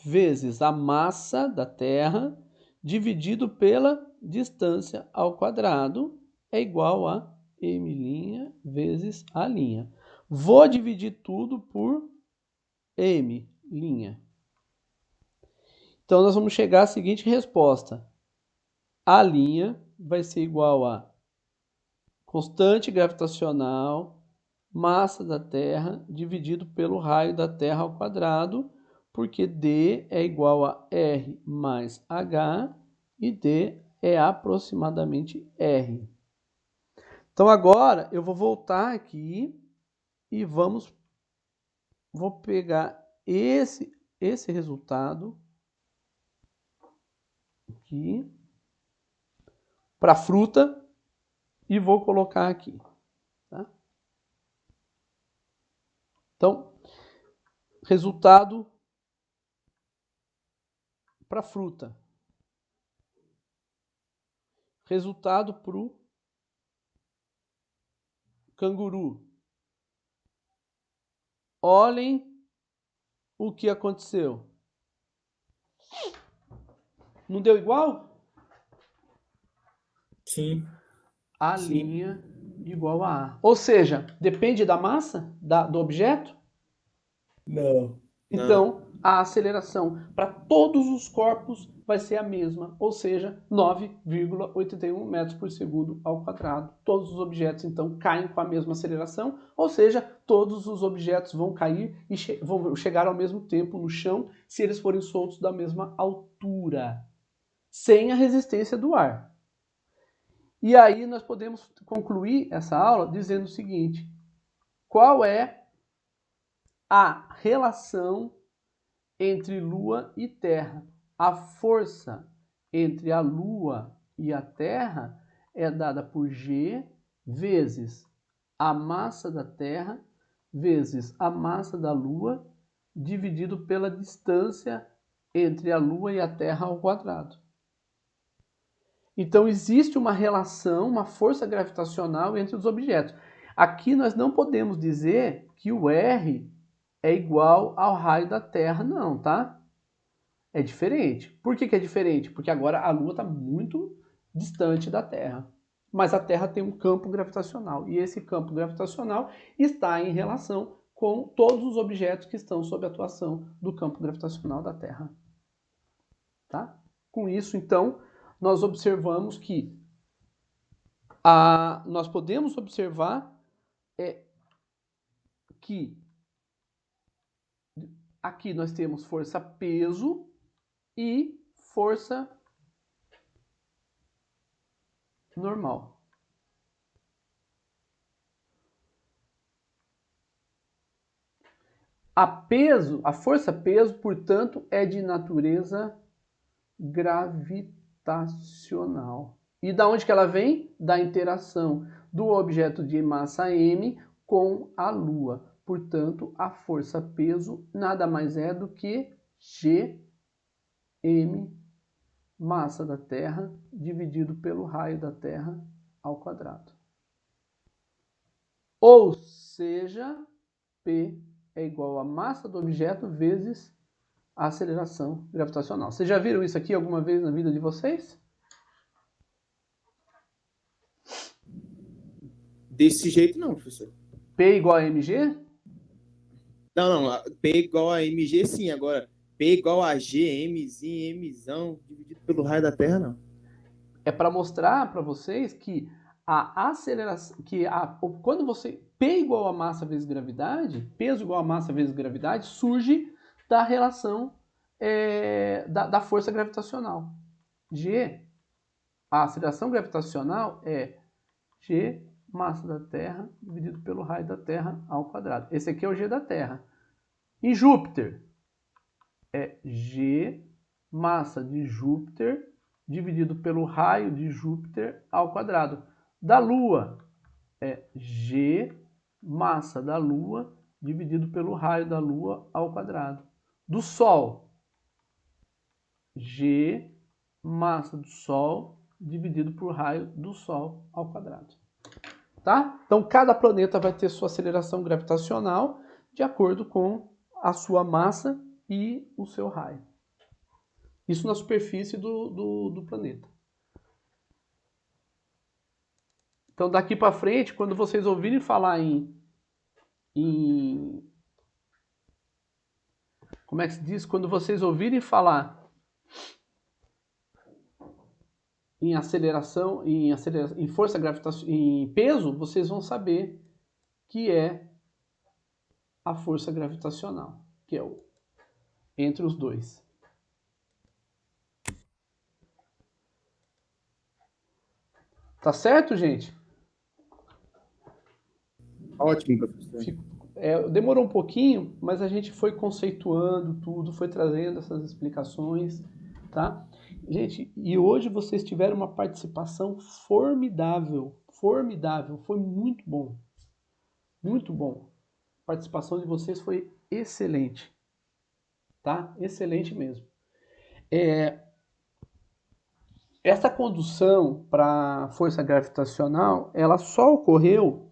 vezes a massa da Terra dividido pela distância ao quadrado é igual a M' vezes A'. Vou dividir tudo por M'. Então, nós vamos chegar à seguinte resposta. A' vai ser igual a constante gravitacional, massa da Terra, dividido pelo raio da Terra ao quadrado, porque D é igual a R mais H, e D é aproximadamente R. Então, agora, eu vou voltar aqui e vou pegar esse resultado aqui para a fruta e vou colocar aqui. Tá? Então, resultado para a fruta. Resultado pro canguru. Olhem o que aconteceu. Não deu igual? Sim. A Sim. linha igual a A. Ou seja, depende da massa do objeto? Não. Então, a aceleração para todos os corpos vai ser a mesma, ou seja, 9,81 metros por segundo ao quadrado. Todos os objetos, então, caem com a mesma aceleração, ou seja, todos os objetos vão cair e vão chegar ao mesmo tempo no chão se eles forem soltos da mesma altura, sem a resistência do ar. E aí nós podemos concluir essa aula dizendo o seguinte: qual é a relação entre Lua e Terra? A força entre a Lua e a Terra é dada por G vezes a massa da Terra vezes a massa da Lua dividido pela distância entre a Lua e a Terra ao quadrado. Então existe uma relação, uma força gravitacional entre os objetos. Aqui nós não podemos dizer que o R é igual ao raio da Terra, não, tá? É diferente. Por que é diferente? Porque agora a Lua está muito distante da Terra. Mas a Terra tem um campo gravitacional. E esse campo gravitacional está em relação com todos os objetos que estão sob a atuação do campo gravitacional da Terra. Tá? Com isso, então, nós observamos que nós podemos observar que aqui nós temos força peso e força normal. A força peso, portanto, é de natureza gravitacional. E da onde que ela vem? Da interação do objeto de massa m com a Lua. Portanto, a força peso nada mais é do que Gm, massa da Terra, dividido pelo raio da Terra ao quadrado. Ou seja, P é igual a massa do objeto vezes a aceleração gravitacional. Vocês já viram isso aqui alguma vez na vida de vocês? Desse jeito não, professor. P igual a mg? Não. P igual a mg, sim. Agora, P igual a g, mzinho, mzão, dividido pelo raio da Terra, não. É para mostrar para vocês que a aceleração, quando você P igual a massa vezes gravidade, peso igual a massa vezes gravidade, surge da relação da força gravitacional. A aceleração gravitacional é G massa da Terra dividido pelo raio da Terra ao quadrado. Esse aqui é o G da Terra. Em Júpiter é G massa de Júpiter dividido pelo raio de Júpiter ao quadrado. Da Lua é G massa da Lua dividido pelo raio da Lua ao quadrado. Do Sol, G massa do Sol dividido por raio do Sol ao quadrado. Tá? Então, cada planeta vai ter sua aceleração gravitacional de acordo com a sua massa e o seu raio. Isso na superfície do planeta. Então, daqui para frente, quando vocês ouvirem falar como é que se diz? Quando vocês ouvirem falar em aceleração, em força gravitacional, em peso, vocês vão saber que é a força gravitacional, que é entre os dois. Tá certo, gente? Ótimo, professor. Demorou um pouquinho, mas a gente foi conceituando tudo, foi trazendo essas explicações, tá? Gente, e hoje vocês tiveram uma participação formidável, formidável, foi muito bom, muito bom. A participação de vocês foi excelente, tá? Excelente mesmo. essa condução para força gravitacional, ela só ocorreu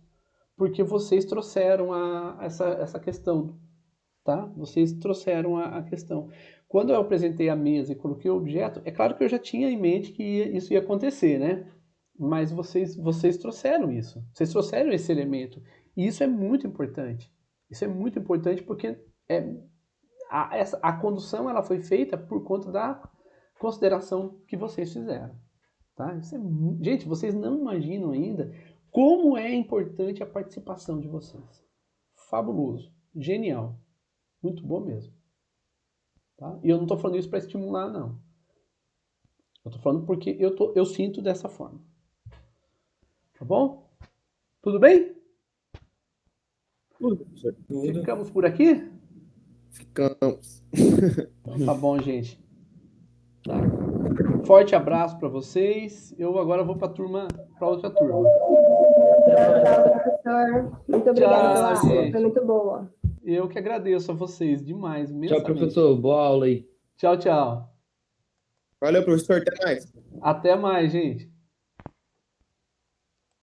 porque vocês trouxeram essa questão, tá? Vocês trouxeram a questão. Quando eu apresentei a mesa e coloquei o objeto, é claro que eu já tinha em mente que isso ia acontecer, né? Mas vocês trouxeram isso. Vocês trouxeram esse elemento. E isso é muito importante. Isso é muito importante porque a condução ela foi feita por conta da consideração que vocês fizeram. Tá? Gente, vocês não imaginam ainda como é importante a participação de vocês. Fabuloso. Genial. Muito bom mesmo. Tá? E eu não estou falando isso para estimular, não. Eu estou falando porque eu sinto dessa forma. Tá bom? Tudo bem? Tudo, professor. Tudo. Ficamos por aqui? Ficamos. Então tá bom, gente. Tá. Forte abraço para vocês. Eu agora vou para outra turma. Tchau, professor. Muito obrigada pela aula. gente. Foi muito boa. Eu que agradeço a vocês demais, Tchau, imensamente. professor. Boa aula aí. Tchau, tchau. Valeu, professor. Até mais. Até mais, gente.